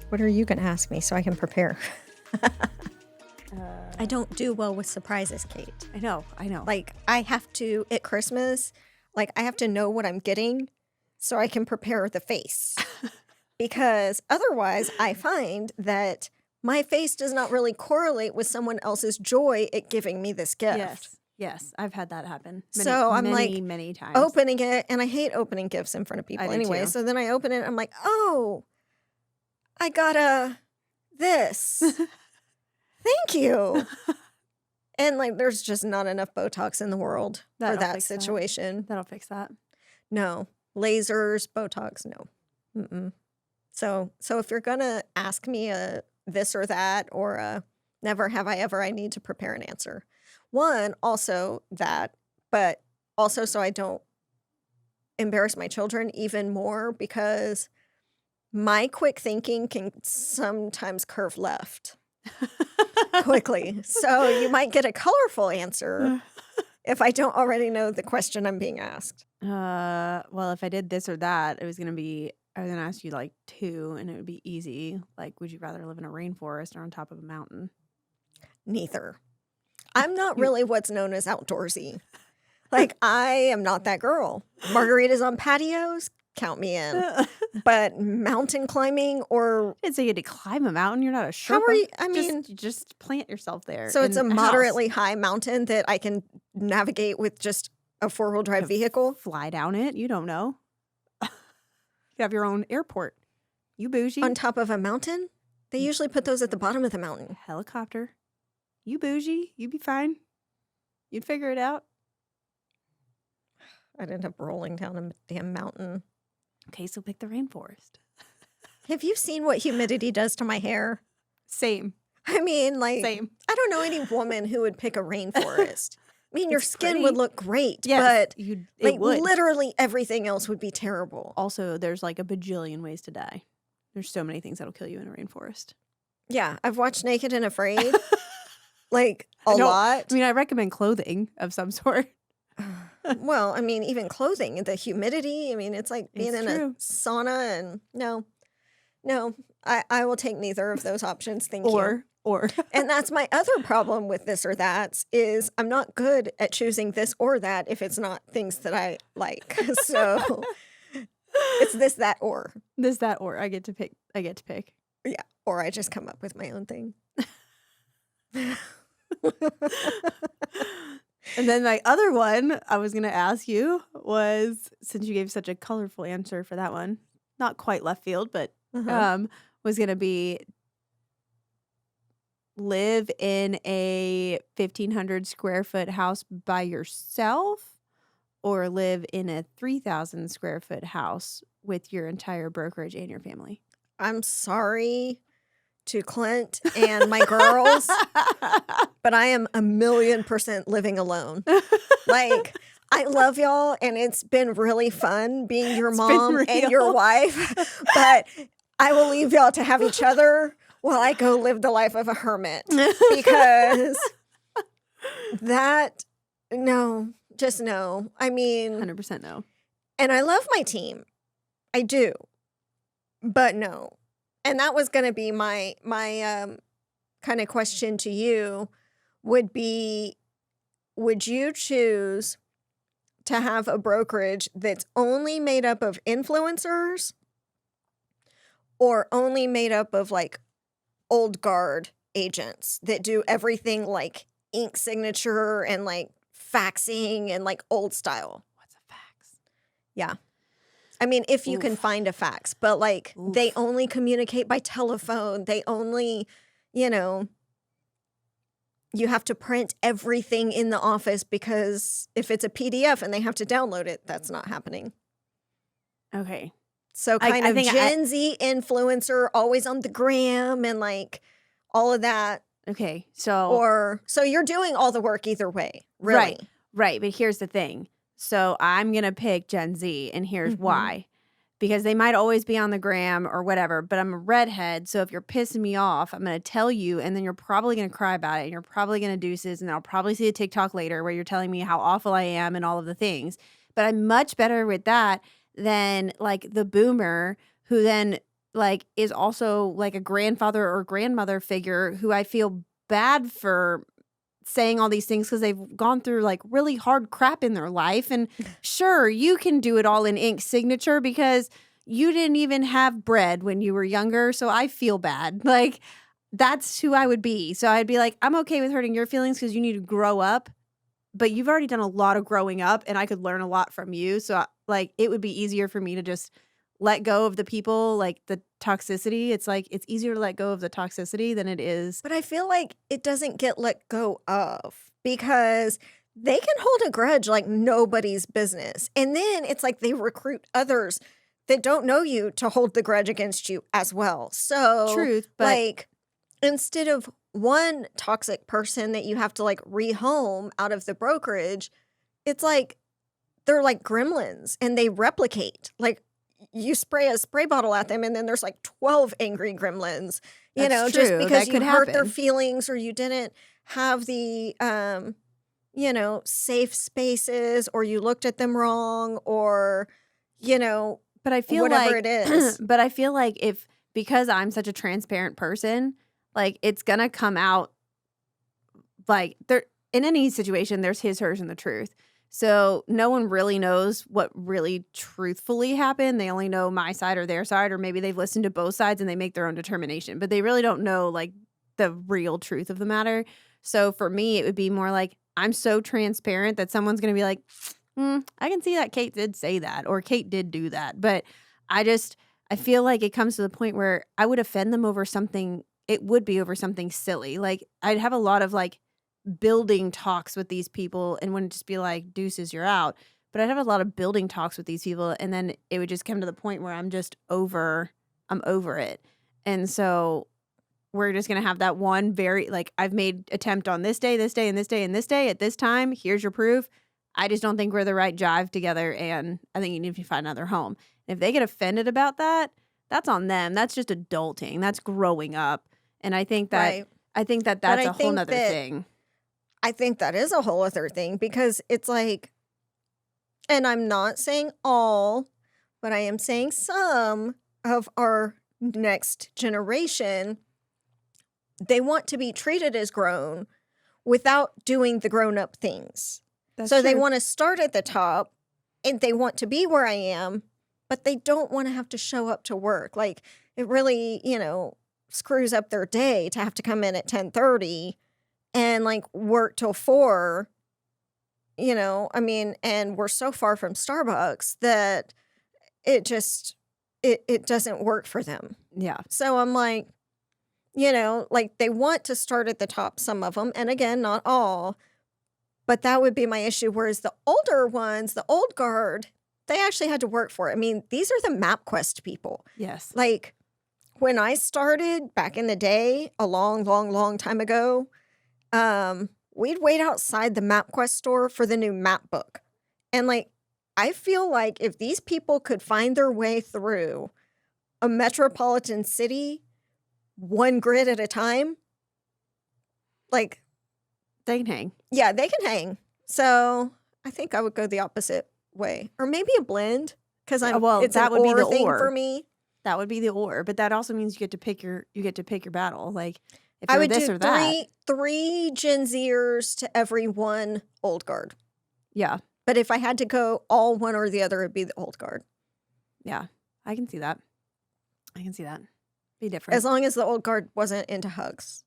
What are you going to ask me so I can prepare? I don't do well with surprises, Kate. I know. Like, I have to, at Christmas, like, I have to know what I'm getting so I can prepare the face. Because otherwise, I find that my face does not really correlate with someone else's joy at giving me this gift. Yes. I've had that happen. So I'm like, many times. Opening it, and I hate opening gifts in front of people do anyway. too. So then I open it, and I'm like, oh, I got this. Thank you. And like, there's just not enough Botox in the world for That'll that fix that. situation. That'll fix that. No. Lasers, Botox, no. Mm-mm. So if you're going to ask me a this or that or a never have I ever, I need to prepare an answer. One, also that, but also so I don't embarrass my children even more because my quick thinking can sometimes curve left quickly. So you might get a colorful answer if I don't already know the question I'm being asked. Well, if I did this or that, I was gonna ask you like two, and it would be easy. Like, would you rather live in a rainforest or on top of a mountain? Neither. I'm not really what's known as outdoorsy. Like, I am not that girl. Margaritas on patios, count me in. But mountain climbing or... I didn't say you had to climb a mountain. You're not a Sherpa. How are you? I mean... Just plant yourself there. So it's a in house. moderately high mountain that I can navigate with just a four-wheel drive vehicle? Fly down it. You don't know. You have your own airport. You bougie. On top of a mountain? They usually put those at the bottom of the mountain. Helicopter. You bougie. You'd be fine. You'd figure it out. I'd end up rolling down a damn mountain. Okay, so pick the rainforest. Have you seen what humidity does to my hair? Same. I mean, like, Same. I don't know any woman who would pick a rainforest. I mean, your It's skin pretty. would look great, Yes, but it like would. literally everything else would be terrible. Also, there's like a bajillion ways to die. There's so many things that'll kill you in a rainforest. Yeah, I've watched Naked and Afraid like a I lot. mean, I recommend clothing of some sort. Well, I mean, even clothing, the humidity. I mean, it's like being It's in true. a sauna and no, I will take neither of those options. Thank you. Or And that's my other problem with this or that is I'm not good at choosing this or that if it's not things that I like. So it's this, that, or. this, that, or I get to pick. Yeah. Or I just come up with my own thing. And then my other one I was going to ask you was, since you gave such a colorful answer for that one, not quite left field, but was going to be live in a 1,500 square foot house by yourself or live in a 3,000 square foot house with your entire brokerage and your family. I'm sorry to Clint and my girls, but I am 1,000,000% living alone. Like, I love y'all, and it's been really fun being your mom and your wife, but I will leave y'all to have each other while I go live the life of a hermit because just no. I mean, 100% no. and I love my team. I do. But no. And that was going to be my kind of question to you would be, would you choose to have a brokerage that's only made up of influencers or only made up of like old guard agents that do everything like ink signature and like faxing and like old style? What's a fax? Yeah. I mean, if you can find a fax, but like they only communicate by telephone. They only, you have to print everything in the office because if it's a PDF and they have to download it, that's not happening. Okay. So kind of Gen Z influencer, always on the gram and like all of that. Okay. So you're doing all the work either way, really. Right. But here's the thing. So I'm going to pick Gen Z, and here's why. Because they might always be on the gram or whatever, but I'm a redhead, so if you're pissing me off, I'm going to tell you, and then you're probably going to cry about it, and you're probably going to deuces, and I'll probably see a TikTok later where you're telling me how awful I am and all of the things. But I'm much better with that than, like, the boomer who then like is also like a grandfather or grandmother figure who I feel bad for saying all these things because they've gone through like really hard crap in their life. And sure, you can do it all in ink signature because you didn't even have bread when you were younger. So I feel bad. Like that's who I would be. So I'd be like, I'm okay with hurting your feelings because you need to grow up. But you've already done a lot of growing up and I could learn a lot from you. So like it would be easier for me to just let go of the people, like the toxicity. It's like it's easier to let go of the toxicity than it is. But I feel like it doesn't get let go of because they can hold a grudge like nobody's business. And then it's like they recruit others that don't know you to hold the grudge against you as well. So, Truth, but like, instead of one toxic person that you have to like rehome out of the brokerage, it's like they're like gremlins and they replicate. Like, you spray a spray bottle at them and then there's like 12 angry gremlins, you that's know, just true. because That you could hurt their happen. feelings or you didn't have the you know, safe spaces or you looked at them wrong or, you know, But I feel whatever like it is. but I feel like if because I'm such a transparent person, like it's gonna come out like there in any situation there's his, hers, and the truth. So no one really knows what really truthfully happened. They only know my side or their side, or maybe they've listened to both sides and they make their own determination. But they really don't know like the real truth of the matter. So for me, it would be more like I'm so transparent that someone's gonna be like, I can see that Kate did say that, or Kate did do that. But I feel like it comes to the point where I would offend them over something. It would be over something silly. Like I'd have a lot of like building talks with these people and wouldn't just be like, deuces, you're out. But I'd have a lot of building talks with these people. And then it would just come to the point where I'm over it. And so we're just going to have that one very, like, I've made attempt on this day, and this day, and this day at this time. Here's your proof. I just don't think we're the right jive together. And I think you need to find another home. If they get offended about that, that's on them. That's just adulting. That's growing up. And I think that, Right. that's I a whole think nother that thing. I think that is a whole other thing because it's like, and I'm not saying all, but I am saying some of our next generation, they want to be treated as grown without doing the grown up things. That's So they true. want to start at the top and they want to be where I am, but they don't want to have to show up to work. Like it really, you know, screws up their day to have to come in at 10:30 and like work till 4, you know. I mean, and we're so far from Starbucks that it just it doesn't work for them. Yeah. So I'm like, you know, like they want to start at the top, some of them, and again, not all, but that would be my issue. Whereas the older ones, the old guard, they actually had to work for it. I mean, these are the MapQuest people. Yes. Like when I started back in the day, a long, long, long time ago, we'd wait outside the MapQuest store for the new map book. And like, I feel like if these people could find their way through a metropolitan city, one grid at a time, like, They can hang. yeah, they can hang. So I think I would go the opposite way, or maybe a blend because Well, it's that an would be or the thing for or. me. That would be the or. But that also means you get to pick your battle. Like if I you're would this do or that. three Gen Zers to every one old guard. Yeah. But if I had to go all one or the other, it'd be the old guard. Yeah. I can see that. Be different. As long as the old guard wasn't into hugs.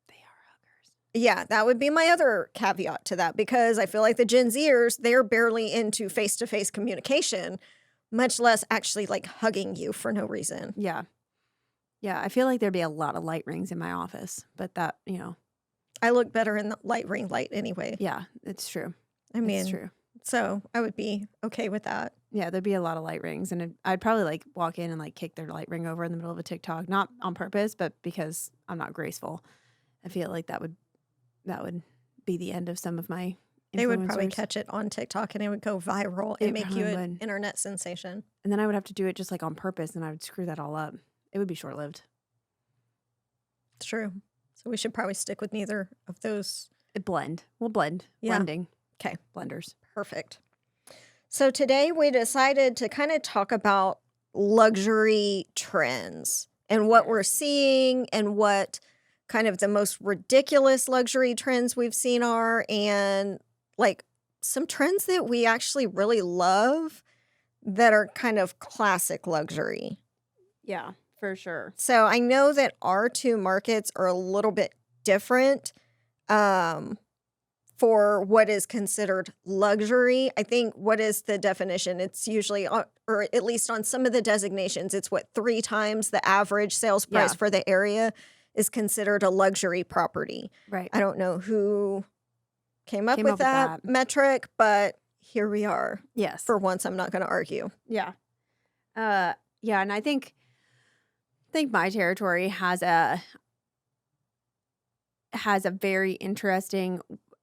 They are huggers. Yeah, that would be my other caveat to that because I feel like the Gen Zers, they're barely into face-to-face communication, much less actually like hugging you for no reason. Yeah. Yeah. I feel like there'd be a lot of light rings in my office, but that, I look better in the light ring light anyway. yeah, it's true. I mean, It's true. so I would be okay with that. Yeah, there'd be a lot of light rings, and I'd probably like walk in and like kick their light ring over in the middle of a TikTok, not on purpose, but because I'm not graceful. I feel like that would be the end of some of my. They would probably influencers. catch it on TikTok and it would go viral It and make you probably an would. internet sensation. And then I would have to do it just like on purpose, and I would screw that all up. It would be short lived. It's true. So we should probably stick with neither of those. We'll blend. Yeah. Blending. 'Kay. Blenders. Perfect. So today we decided to kind of talk about luxury trends and what we're Yes. seeing and what kind of the most ridiculous luxury trends we've seen are, and like some trends that we actually really love that are kind of classic luxury. Yeah, for sure. So I know that our two markets are a little bit different um, for what is considered luxury. I think what is the definition? It's usually, or at least on some of the designations, it's what 3 times the average sales price Yeah. for the area is considered a luxury property. Right. I don't know who came up Came with up with that that. metric, but here we are. Yes. For once, I'm not going to argue. Yeah. Yeah, and I think my territory has a very interesting,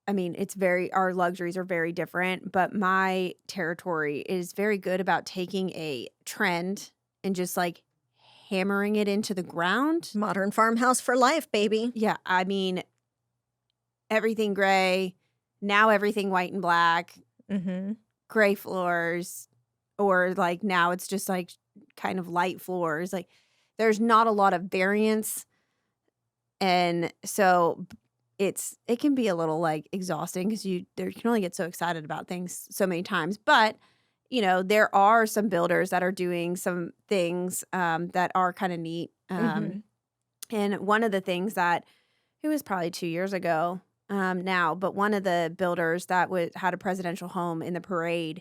I mean, it's very, our luxuries are very different, but my territory is very good about taking a trend and just like hammering it into the ground. Modern farmhouse for life, baby. Yeah, I mean, everything gray, now everything white and black, Mm-hmm. gray floors, or like now it's just like kind of light floors. Like there's not a lot of variance, and so it can be a little like exhausting because you can only get so excited about things so many times. But there are some builders that are doing some things that are kind of neat. Mhm. And one of the things that it was probably 2 years ago now, but one of the builders that had a presidential home in the parade,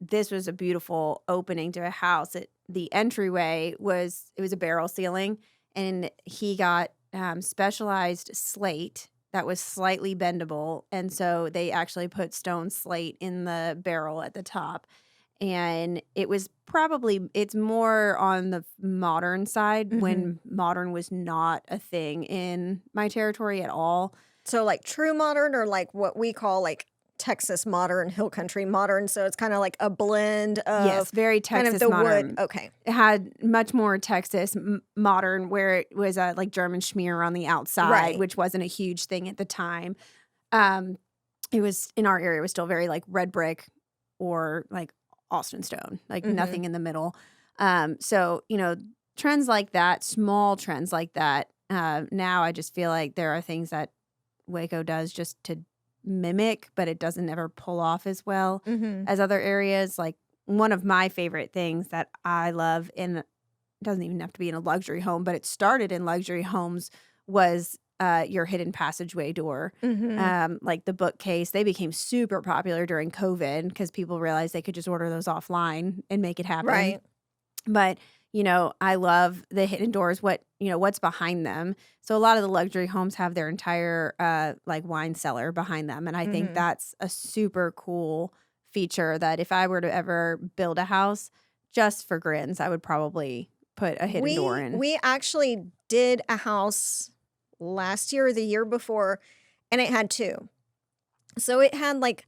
this was a beautiful opening to a house. The entryway was a barrel ceiling, and he got specialized slate that was slightly bendable, and so they actually put stone slate in the barrel at the top. And it's more on the modern side Mhm. when modern was not a thing in my territory at all. So like true modern, or like what we call like Texas modern, hill country modern. So it's kind of like a blend Yes, of very kind of Texas the modern. wood. Okay. It had much more Texas modern, where it was like German schmear on the outside, Right. which wasn't a huge thing at the time. Um, it was in our area, it was still very like red brick or like Austin stone, like Mhm. nothing in the middle. So trends like that, small trends like that. Now I just feel like there are things that Waco does just to mimic, but it doesn't ever pull off as well Mhm. as other areas. Like one of my favorite things that I love, and it doesn't even have to be in a luxury home, but it started in luxury homes, was your hidden passageway door. Mhm. Like the bookcase, they became super popular during COVID because people realized they could just order those offline and make it happen. Right. But I love the hidden doors, what's behind them. So a lot of the luxury homes have their entire like wine cellar behind them, and I think Mhm. that's a super cool feature that if I were to ever build a house just for grins, I would probably put a hidden door in. We actually did a house last year or the year before, and it had two. So it had like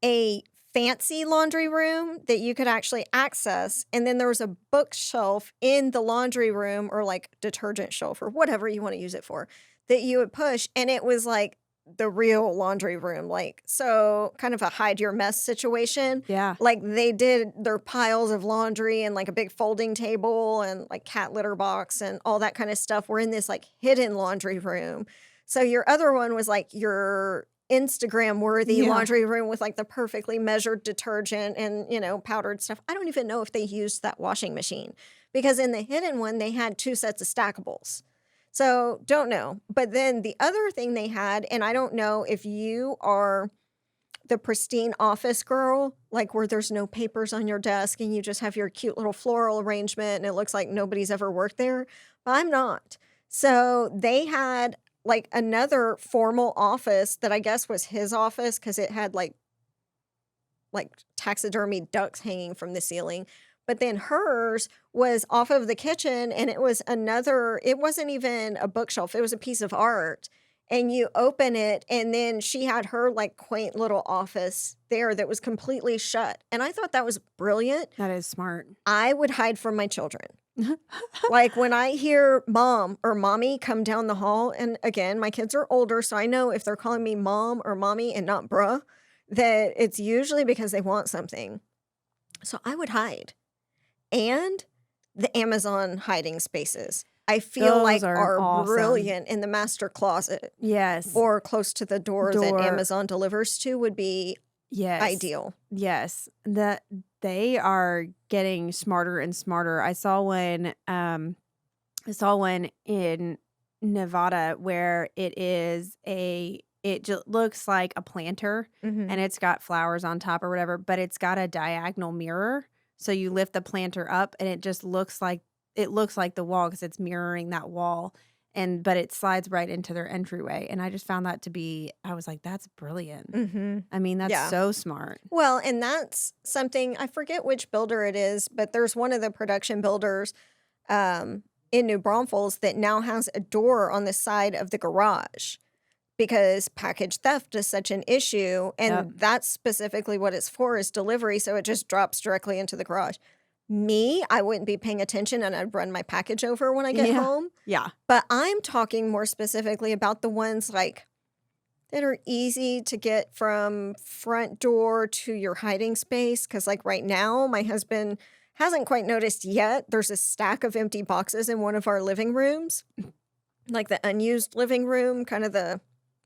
a fancy laundry room that you could actually access, and then there was a bookshelf in the laundry room, or like detergent shelf or whatever you want to use it for, that you would push, and it was like the real laundry room, like, so kind of a hide your mess situation. Yeah. Like they did their piles of laundry and like a big folding table and like cat litter box and all that kind of stuff were in this like hidden laundry room. So your other one was like your Instagram worthy Yeah. laundry room with like the perfectly measured detergent and, powdered stuff. I don't even know if they used that washing machine, because in the hidden one, they had 2 sets of stackables. So don't know. But then the other thing they had, and I don't know if you are the pristine office girl, like where there's no papers on your desk and you just have your cute little floral arrangement and it looks like nobody's ever worked there. But I'm not. So they had like another formal office that I guess was his office, because it had like taxidermy ducks hanging from the ceiling. But then hers was off of the kitchen, and it wasn't even a bookshelf, it was a piece of art. And you open it, and then she had her like quaint little office there that was completely shut. And I thought that was brilliant. That is smart. I would hide from my children. Like when I hear mom or mommy come down the hall, and again, my kids are older, so I know if they're calling me mom or mommy and not bruh, that it's usually because they want something. So I would hide. And the Amazon hiding spaces. I feel Those like are are awesome. brilliant in the master closet Yes. or close to the door that Door. Amazon delivers to would be Yes. ideal. Yes. That they are getting smarter and smarter. I saw one in Nevada where it just looks like a planter Mm-hmm. and it's got flowers on top or whatever, but it's got a diagonal mirror. So you lift the planter up and it just looks like the wall because it's mirroring that wall. But it slides right into their entryway. And I just found that I was like, that's brilliant. Mm-hmm. I mean, that's Yeah. so smart. Well, and that's something, I forget which builder it is, but there's one of the production builders in New Braunfels that now has a door on the side of the garage because package theft is such an issue. And Yep. that's specifically what it's for, is delivery. So it just drops directly into the garage. Me, I wouldn't be paying attention and I'd run my package over when I get Yeah. home. Yeah. But I'm talking more specifically about the ones like that are easy to get from front door to your hiding space. Because like right now, my husband hasn't quite noticed yet. There's a stack of empty boxes in one of our living rooms, like the unused living room, kind of the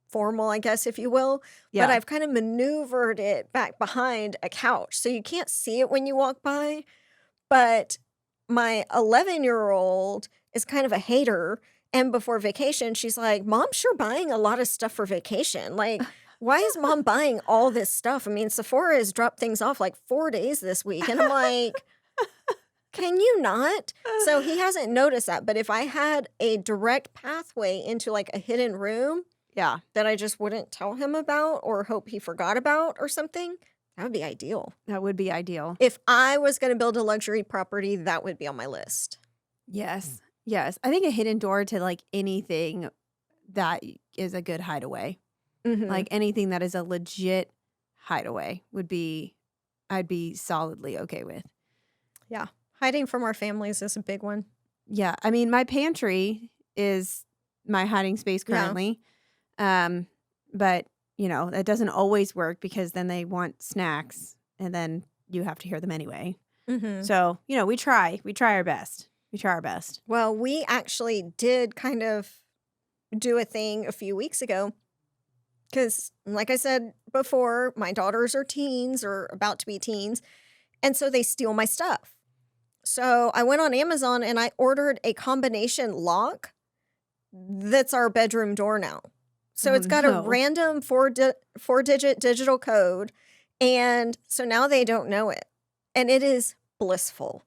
formal, I guess, if you will. Yeah. But I've kind of maneuvered it back behind a couch. So you can't see it when you walk by. But my 11-year-old is kind of a hater. And before vacation, she's like, Mom's sure buying a lot of stuff for vacation. Like, why is Mom buying all this stuff? I mean, Sephora has dropped things off like 4 days this week. And I'm like, can you not? So he hasn't noticed that. But if I had a direct pathway into like a hidden room Yeah. that I just wouldn't tell him about or hope he forgot about or something, that would be ideal. That would be ideal. If I was going to build a luxury property, that would be on my list. Yes. Yes. I think a hidden door to like anything that is a good hideaway, Mhm. like anything that is a legit hideaway I'd be solidly okay with. Yeah. Hiding from our families is a big one. Yeah. I mean, my pantry is my hiding space Yeah. currently. But that doesn't always work because then they want snacks and then you have to hear them anyway. Mhm. So, we try our best. Well, we actually did kind of do a thing a few weeks ago because, like I said before, my daughters are teens or about to be teens, and so they steal my stuff. So I went on Amazon and I ordered a combination lock that's our bedroom door now. So Oh, it's got a no. random four-digit digital code, and so now they don't know it. And it is blissful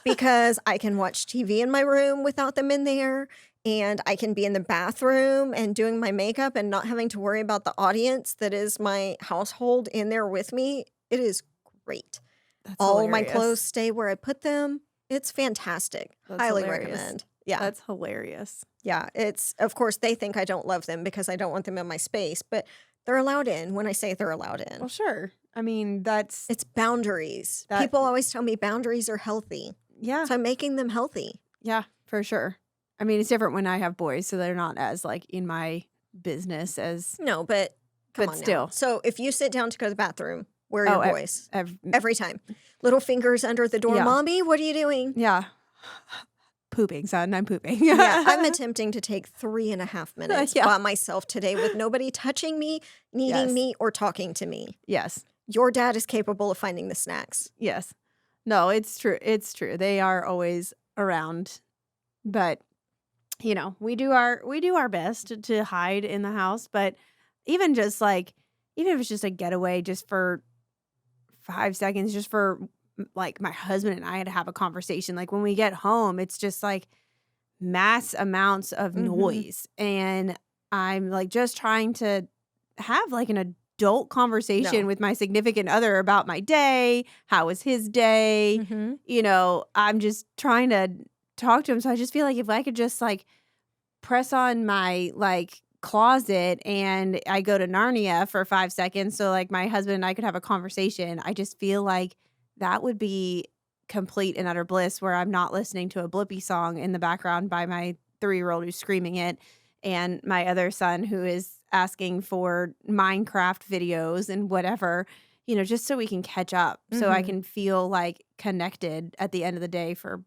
because I can watch TV in my room without them in there, and I can be in the bathroom and doing my makeup and not having to worry about the audience that is my household in there with me. It is great. That's All my hilarious. clothes stay where I put them. It's fantastic. That's Highly hilarious. recommend. Yeah. That's hilarious. Yeah. It's, of course, they think I don't love them because I don't want them in my space, but they're allowed in when I say they're allowed in. Well, sure. I mean, that's It's boundaries. That- People always tell me boundaries are healthy. yeah, So I'm making them healthy. yeah, for sure. I mean, it's different when I have boys, so they're not as like in my business as No, but come But on now. still. So if you sit down to go to the bathroom, where are Oh, your boys? I've, Every time. Little fingers under the door. Yeah. Mommy, what are you doing? yeah. Pooping, son. I'm pooping. Yeah, I'm attempting to take 3.5 minutes Yeah. by myself today with nobody touching me, needing Yes. me, or talking to me. Yes. Your dad is capable of finding the snacks. Yes. No, it's true. It's true. They are always around. But we do our best to hide in the house, but even if it's just a getaway just for 5 seconds, just for like my husband and I to have a conversation, like when we get home, it's just like mass amounts of Mhm. noise, and I'm like just trying to have like an adult conversation No. with my significant other about my day. How was his day? Mhm. I'm just trying to talk to him. So I just feel like if I could just like press on my like closet and I go to Narnia for 5 seconds, so like my husband and I could have a conversation, I just feel like that would be complete and utter bliss where I'm not listening to a Blippi song in the background by my 3-year-old who's screaming it and my other son who is asking for Minecraft videos and whatever, just so we can catch up, so I Mhm. can feel like connected at the end of the day for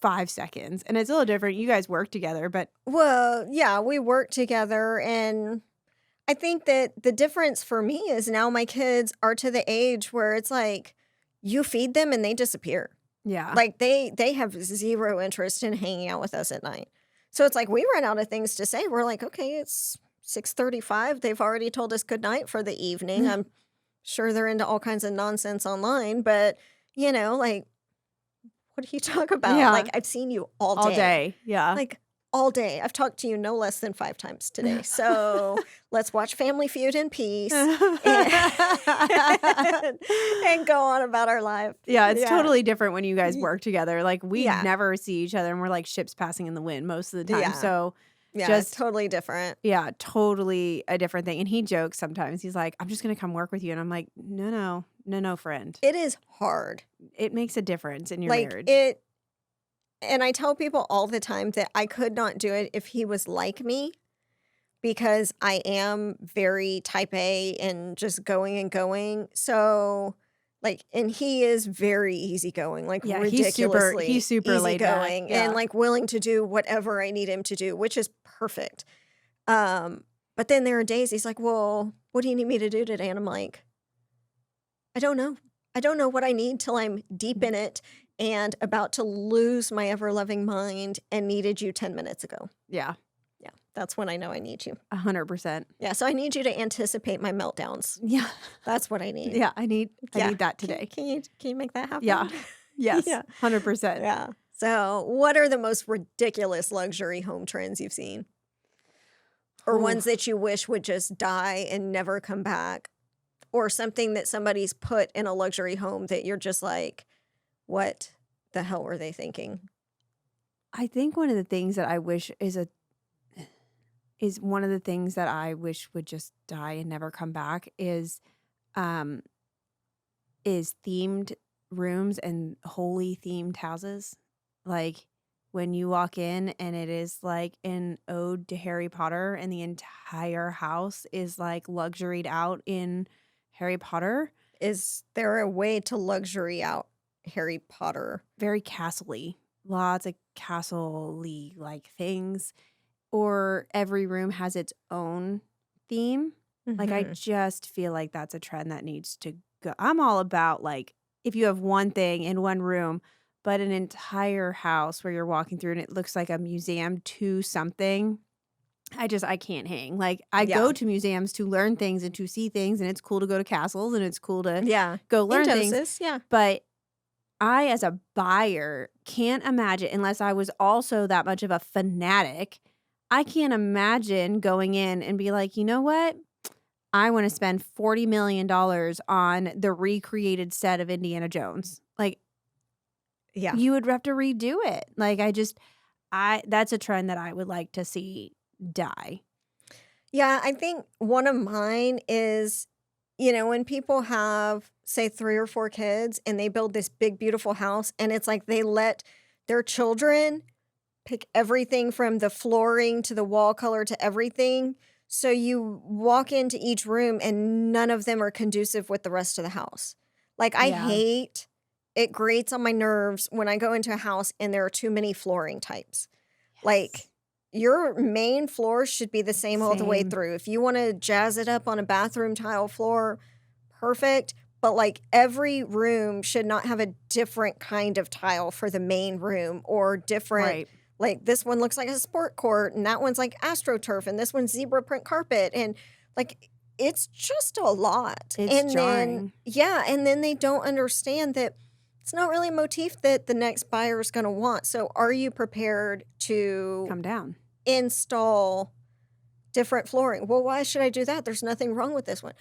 5 seconds. And it's a little different. You guys work together, but Well, yeah, we work together, and I think that the difference for me is now my kids are to the age where it's like you feed them and they disappear. yeah. Like they have zero interest in hanging out with us at night. So it's like we run out of things to say. We're like, okay, it's 6:35. They've already told us good night for the evening. I'm sure they're into all kinds of nonsense online, but like, what do you talk about? Yeah. Like, I've seen you all All day. day. Yeah. Like all day. I've talked to you no less than 5 times today. So let's watch Family Feud in peace and, and go on about our life. Yeah, it's Yeah. totally different when you guys Y- work together. Like we Yeah. never see each other and we're like ships passing in the wind most of the time. Yeah. So Yeah, just it's totally different. yeah, totally a different thing. And he jokes sometimes. He's like, I'm just gonna come work with you. And I'm like, no, friend. It is hard. It makes a difference in your Like marriage. and I tell people all the time that I could not do it if he was like me, because I am very type A and just going and going. So like, and he is very easygoing, like Yeah, ridiculously he's super laid back. easygoing Yeah. and like willing to do whatever I need him to do, which is perfect. But then there are days he's like, well, what do you need me to do today? And I'm like, I don't know. I don't know what I need till I'm deep in it and about to lose my ever loving mind and needed you 10 minutes ago. Yeah, Yeah, that's when I know I need you. 100%. Yeah, so I need you to anticipate my meltdowns. Yeah. That's what I need. Yeah, I need Yeah. that Can, today. can you make that happen? Yeah. Yes. Yeah. 100%. Yeah. So, what are the most ridiculous luxury home trends you've seen? Or Ooh. ones that you wish would just die and never come back? Or something that somebody's put in a luxury home that you're just like, what the hell were they thinking? I think one of the things that I wish is one of the things that I wish would just die and never come back is themed rooms and wholly themed houses. Like when you walk in and it is like an ode to Harry Potter and the entire house is like luxuried out in Harry Potter. Is there a way to luxury out Harry Potter? Very castle-y. Lots of castle-y like things. Or every room has its own theme. Like I Mhm. just feel like that's a trend that needs to go. I'm all about like if you have one thing in one room, but an entire house where you're walking through and it looks like a museum to something. I can't hang. Like I Yeah. go to museums to learn things and to see things, and it's cool to go to castles and it's cool to Yeah. go In learn things. doses, yeah. But I, as a buyer, can't imagine, unless I was also that much of a fanatic, I can't imagine going in and be like, you know what? I want to spend $40 million on the recreated set of Indiana Jones. Like, Yeah. you would have to redo it. Like, that's a trend that I would like to see die. Yeah, I think one of mine is, when people have, say, 3 or 4 kids and they build this big, beautiful house, and it's like they let their children pick everything from the flooring to the wall color to everything. So you walk into each room and none of them are conducive with the rest of the house. Like, I Yeah. hate it, grates on my nerves when I go into a house and there are too many flooring types. Like, Yes. your main floor should be the same all the way Same. through. If you want to jazz it up on a bathroom tile floor, perfect. But like every room should not have a different kind of tile for the main room, or different. Right. Like this one looks like a sport court and that one's like AstroTurf and this one's zebra print carpet. And like it's just a lot. It's and jarring. then they don't understand that it's not really a motif that the next buyer is going to want. So are you prepared to Come down. install different flooring? Well, why should I do that? There's nothing wrong with this one.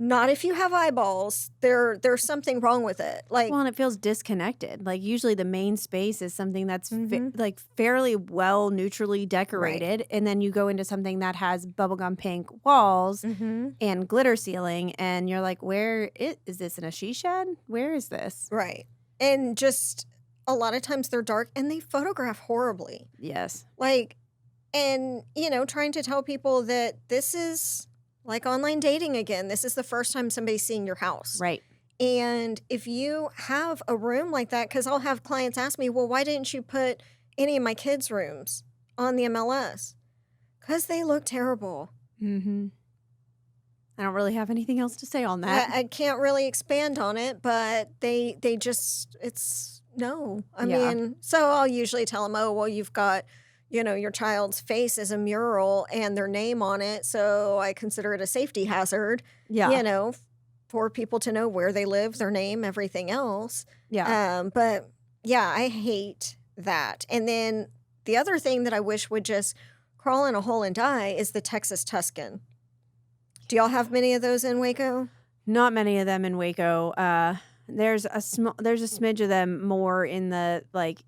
Not if you have eyeballs. There's something wrong with it. Like, Well, and it feels disconnected. Like usually the main space is something that's Mhm. like fairly well neutrally decorated, and then you go into something that has bubblegum pink walls and glitter ceiling, and you're like, is this in a she shed? Where is this? right. And just a lot of times they're dark and they photograph horribly. Yes. Like, and trying to tell people that this is like online dating again. This is the first time somebody's seeing your house. Right. And if you have a room like that, because I'll have clients ask me, well, why didn't you put any of my kids' rooms on the MLS? Because they look terrible. Mm-hmm. I don't really have anything else to say on that. I can't really expand on it, but they just, it's no. I Yeah. mean, so I'll usually tell them, oh, well, you've got, your child's face is a mural and their name on it. So I consider it a safety hazard, Yeah. For people to know where they live, their name, everything else. Yeah. But yeah, I hate that. And then the other thing that I wish would just crawl in a hole and die is the Texas Tuscan. Do y'all have many of those in Waco? Not many of them in Waco. There's a smidge of them more in the like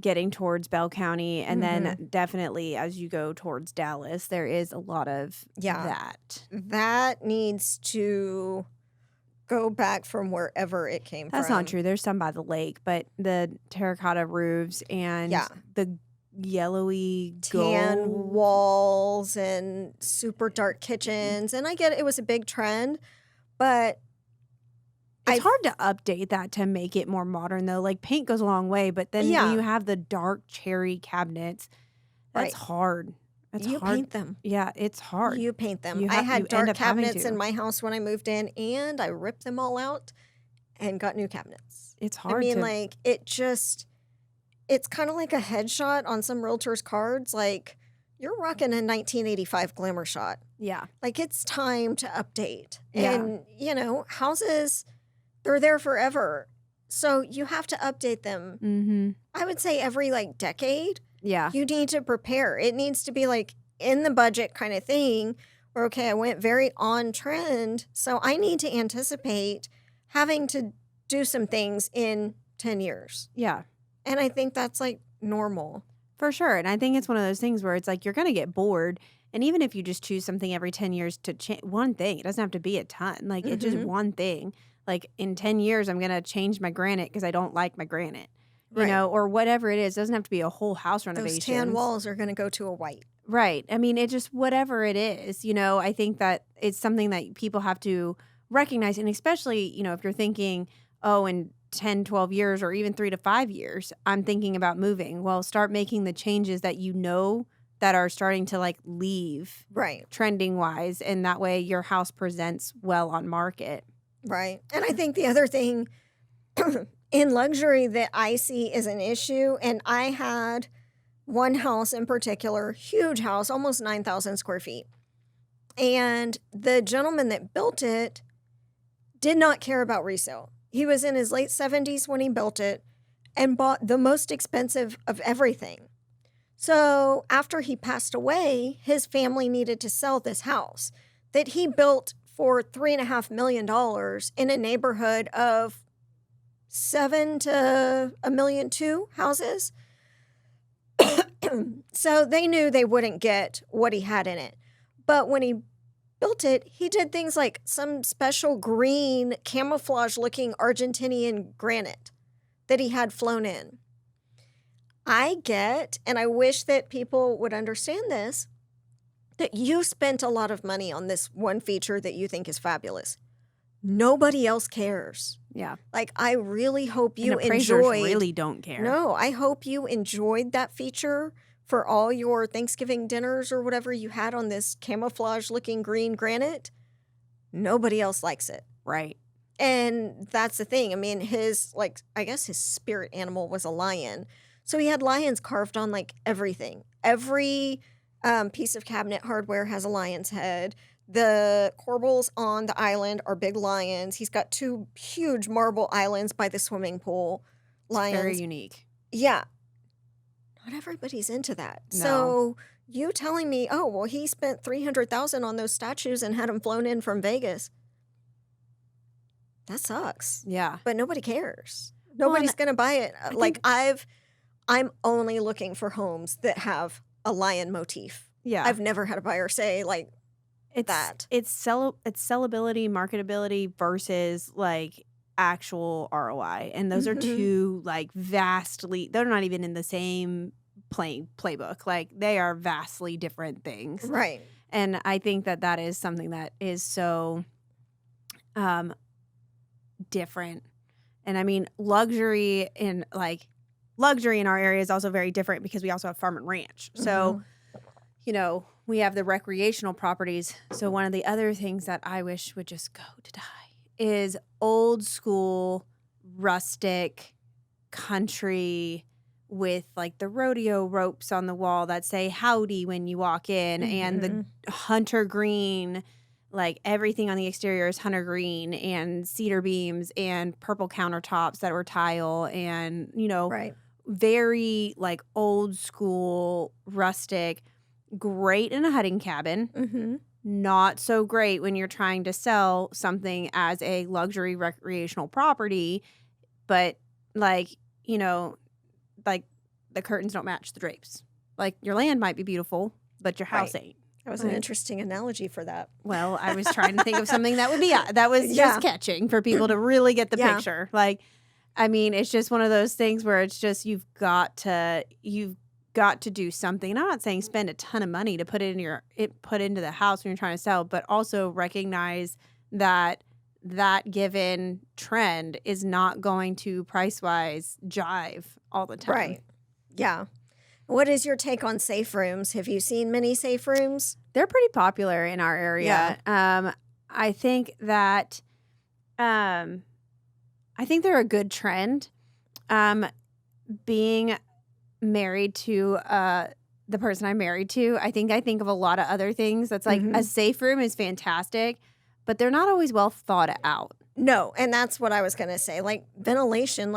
getting towards Bell County, and then definitely as you go towards Dallas, there is a lot of that. That needs to go back from wherever it came That's from. not true. There's some by the lake, but the terracotta roofs and the yellowy tan gold walls and super dark kitchens. And I get it was a big trend, but it's hard to update that to make it more modern though. Like paint goes a long way, but then when you have the dark cherry cabinets, that's hard. That's you hard. paint them. Yeah, it's hard. You paint them. You I have- had you end dark up having cabinets to. in my house when I moved in, and I ripped them all out and got new cabinets. It's hard. I mean, to, like it's kind of like a headshot on some realtors' cards. Like you're rocking a 1985 glamour shot. yeah, Like it's time to update. Yeah. And houses, they're there forever. So you have to update them. mm-hmm. I would say every like decade, Yeah, you need to prepare. It needs to be like in the budget kind of thing where, okay, I went very on trend. So I need to anticipate having to do some things in 10 years. yeah, And I think that's like normal. for sure. And I think it's one of those things where it's like you're gonna get bored. And even if you just choose something every 10 years to change one thing, it doesn't have to be a ton. Like it's just one thing. Like in 10 years, I'm gonna change my granite because I don't like my granite. You know, or whatever it is. It doesn't have to be a whole house renovation. Those tan walls are going to go to a white. Right. I mean, it just whatever it is, I think that it's something that people have to recognize. And especially, if you're thinking, oh, in 10, 12 years or even 3 to 5 years, I'm thinking about moving. Well, start making the changes that that are starting to like leave Right. trending wise. And that way your house presents well on market. Right. And I think the other thing in luxury that I see is an issue, and I had one house in particular, huge house, almost 9,000 square feet. And the gentleman that built it did not care about resale. He was in his late 70s when he built it and bought the most expensive of everything. So after he passed away, his family needed to sell this house that he built for $3.5 million in a neighborhood of 7 to $1.2 million houses. So they knew they wouldn't get what he had in it. But when he built it, he did things like some special green camouflage looking Argentinian granite that he had flown in. I get, and I wish that people would understand this, that you spent a lot of money on this one feature that you think is fabulous. Nobody else cares. Yeah. Like, I really hope you And appraisers enjoyed. really don't care. No, I hope you enjoyed that feature for all your Thanksgiving dinners or whatever you had on this camouflage looking green granite. Nobody else likes it. Right. And that's the thing. I mean, I guess his spirit animal was a lion. So he had lions carved on like everything. Every piece of cabinet hardware has a lion's head. The corbels on the island are big lions. He's got 2 huge marble islands by the swimming pool. Lions. Very unique. Yeah. Not everybody's into that. No. So you telling me, oh, well, he spent $300,000 on those statues and had them flown in from Vegas. That sucks. Yeah. But nobody cares. Nobody's going to buy it. I'm only looking for homes that have a lion motif. Yeah. I've never had a buyer say like it's that. It's sellability, marketability versus like actual ROI. And those are two like vastly, they're not even in the same playbook. Like they are vastly different things. Right. And I think that is something that is so different. And I mean, luxury in our area is also very different because we also have farm and ranch. So, we have the recreational properties. So one of the other things that I wish would just go to die is old school, rustic, country with like the rodeo ropes on the wall that say howdy when you walk in and the hunter green, like everything on the exterior is hunter green and cedar beams and purple countertops that were tile and, Right. very like old school, rustic, great in a hunting cabin. Mm-hmm. Not so great when you're trying to sell something as a luxury recreational property, but like the curtains don't match the drapes. Like your land might be beautiful, but your house ain't. That was an interesting analogy for that. Well, I was trying to think of something that would be just catching for people to really get the picture. Like, I mean, it's just one of those things where it's just you've got to do something. And I'm not saying spend a ton of money to put into the house when you're trying to sell, but also recognize that given trend is not going to price-wise jive all the time. Right. Yeah. What is your take on safe rooms? Have you seen many safe rooms? They're pretty popular in our area. I think that they're a good trend. Being married to the person I'm married to, I think of a lot of other things. That's like a safe room is fantastic, but they're not always well thought out. No, and that's what I was going to say. Like ventilation.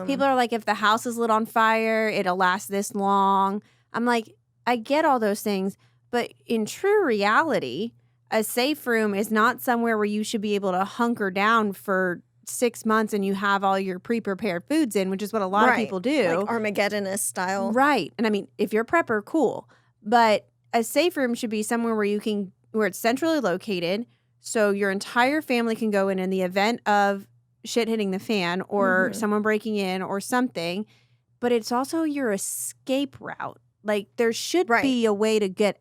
People are like, if the house is lit on fire, it'll last this long. I'm like, I get all those things, but in true reality, a safe room is not somewhere where you should be able to hunker down for 6 months and you have all your pre-prepared foods in, which is what a lot of people do. Like Armageddonist style. Right. And I mean, if you're a prepper, cool. But a safe room should be somewhere where it's centrally located, so your entire family can go in the event of shit hitting the fan or someone breaking in or something. But it's also your escape route. Like there should be a way to get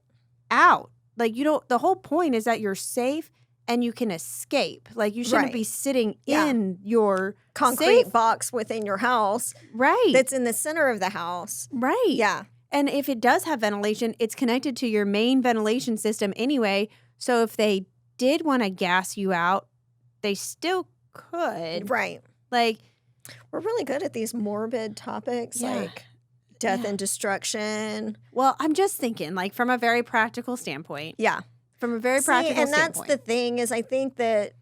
out. Like the whole point is that you're safe and you can escape. Like you shouldn't be sitting in your concrete box within your house. Right. That's in the center of the house. Right. Yeah. And if it does have ventilation, it's connected to your main ventilation system anyway. So if they did want to gas you out, they still could. Right. Like, we're really good at these morbid topics like death and destruction. Well, I'm just thinking, like, from a very practical standpoint. Yeah. From a very practical standpoint. And that's the thing is I think that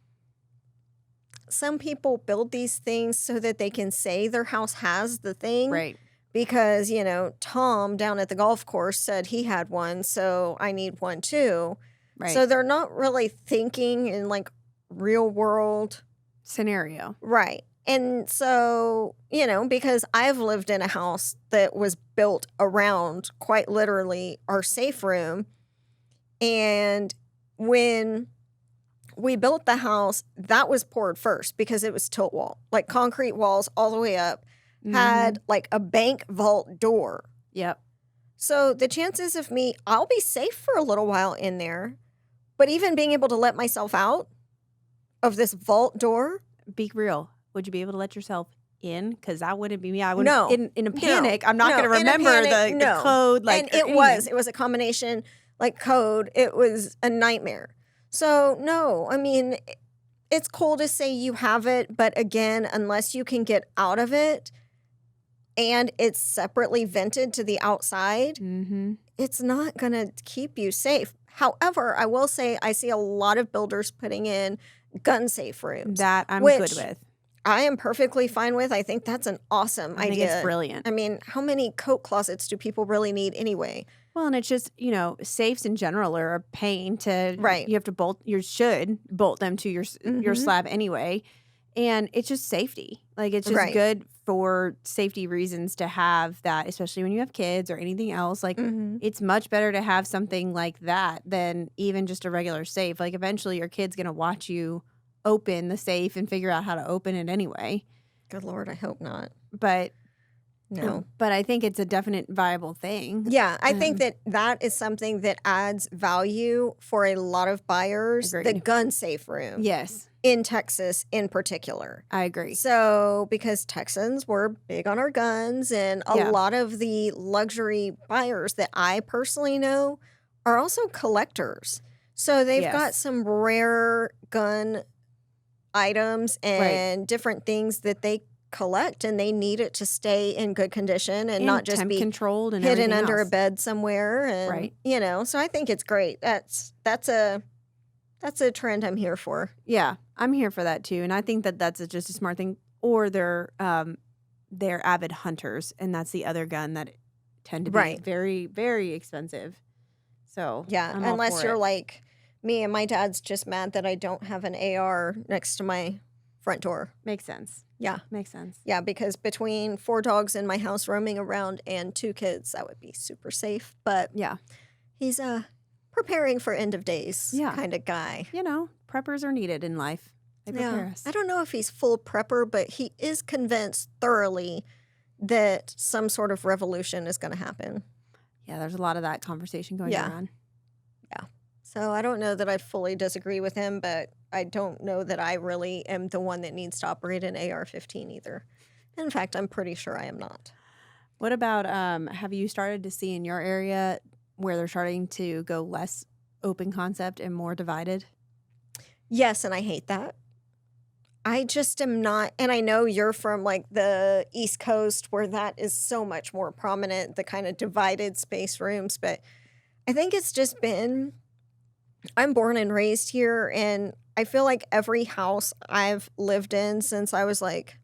some people build these things so that they can say their house has the thing. Right. Because, Tom down at the golf course said he had one, so I need one too. Right. So they're not really thinking in like real world scenario. Right. And so, because I've lived in a house that was built around quite literally our safe room. And when we built the house, that was poured first because it was tilt wall, like concrete walls all the way up, had like a bank vault door. Yep. So the chances of I'll be safe for a little while in there, but even being able to let myself out of this vault door. Be real. Would you be able to let yourself in? Because that wouldn't be me. I would in a panic. I'm not going to remember the code. Like, and it was a combination like code. It was a nightmare. So no, I mean, it's cool to say you have it, but again, unless you can get out of it and it's separately vented to the outside, it's not going to keep you safe. However, I will say I see a lot of builders putting in gun safe rooms. That I'm good with. I am perfectly fine with. I think that's an awesome idea. I think it's brilliant. I mean, how many coat closets do people really need anyway? Well, and it's just, safes in general are a pain to, right. You have to you should bolt them to your slab anyway. And it's just safety. Like, it's just good for safety reasons to have that, especially when you have kids or anything else. Like, it's much better to have something like that than even just a regular safe. Like, eventually your kid's going to watch you open the safe and figure out how to open it anyway. Good Lord, I hope not. But No. But I think it's a definite viable thing. Yeah, I think Um, that is something that adds value for a lot of buyers. The Agreed. gun safe room Yes, in Texas in particular. I agree. So, because Texans were big on our guns, and a Yeah. lot of the luxury buyers that I personally know are also collectors. So, they've got Yes. some rare gun items Right. and different things that they collect, and they need it to stay in good condition and not And just temp be controlled and hidden everything under a else. bed somewhere. And Right. so I think it's great. That's a trend I'm here for. Yeah, I'm here for that too, and I think that that's just a smart thing. Or they're avid hunters, and that's the other gun that tend to be Right. very, very expensive. So Yeah, I'm all unless for you're it. like me and my dad's just mad that I don't have an AR next to my front door. Makes sense. Yeah. Makes sense. Yeah, because between 4 dogs in my house roaming around and 2 kids, that would be super safe. But Yeah. he's preparing for end of days Yeah. kind of guy. Preppers are needed in life. They prepare us. I don't know if he's full prepper, but he is convinced thoroughly that some sort of revolution is going to happen. Yeah, there's a lot of that conversation going Yeah. on. So I don't know that I fully disagree with him, but I don't know that I really am the one that needs to operate an AR-15 either. In fact, I'm pretty sure I am not. What about have you started to see in your area where they're starting to go less open concept and more divided? Yes, and I hate that. I just am not, and I know you're from like the East Coast where that is so much more prominent, the kind of divided space rooms, but I think it's just been, I'm born and raised here, and I feel like every house I've lived in since I was like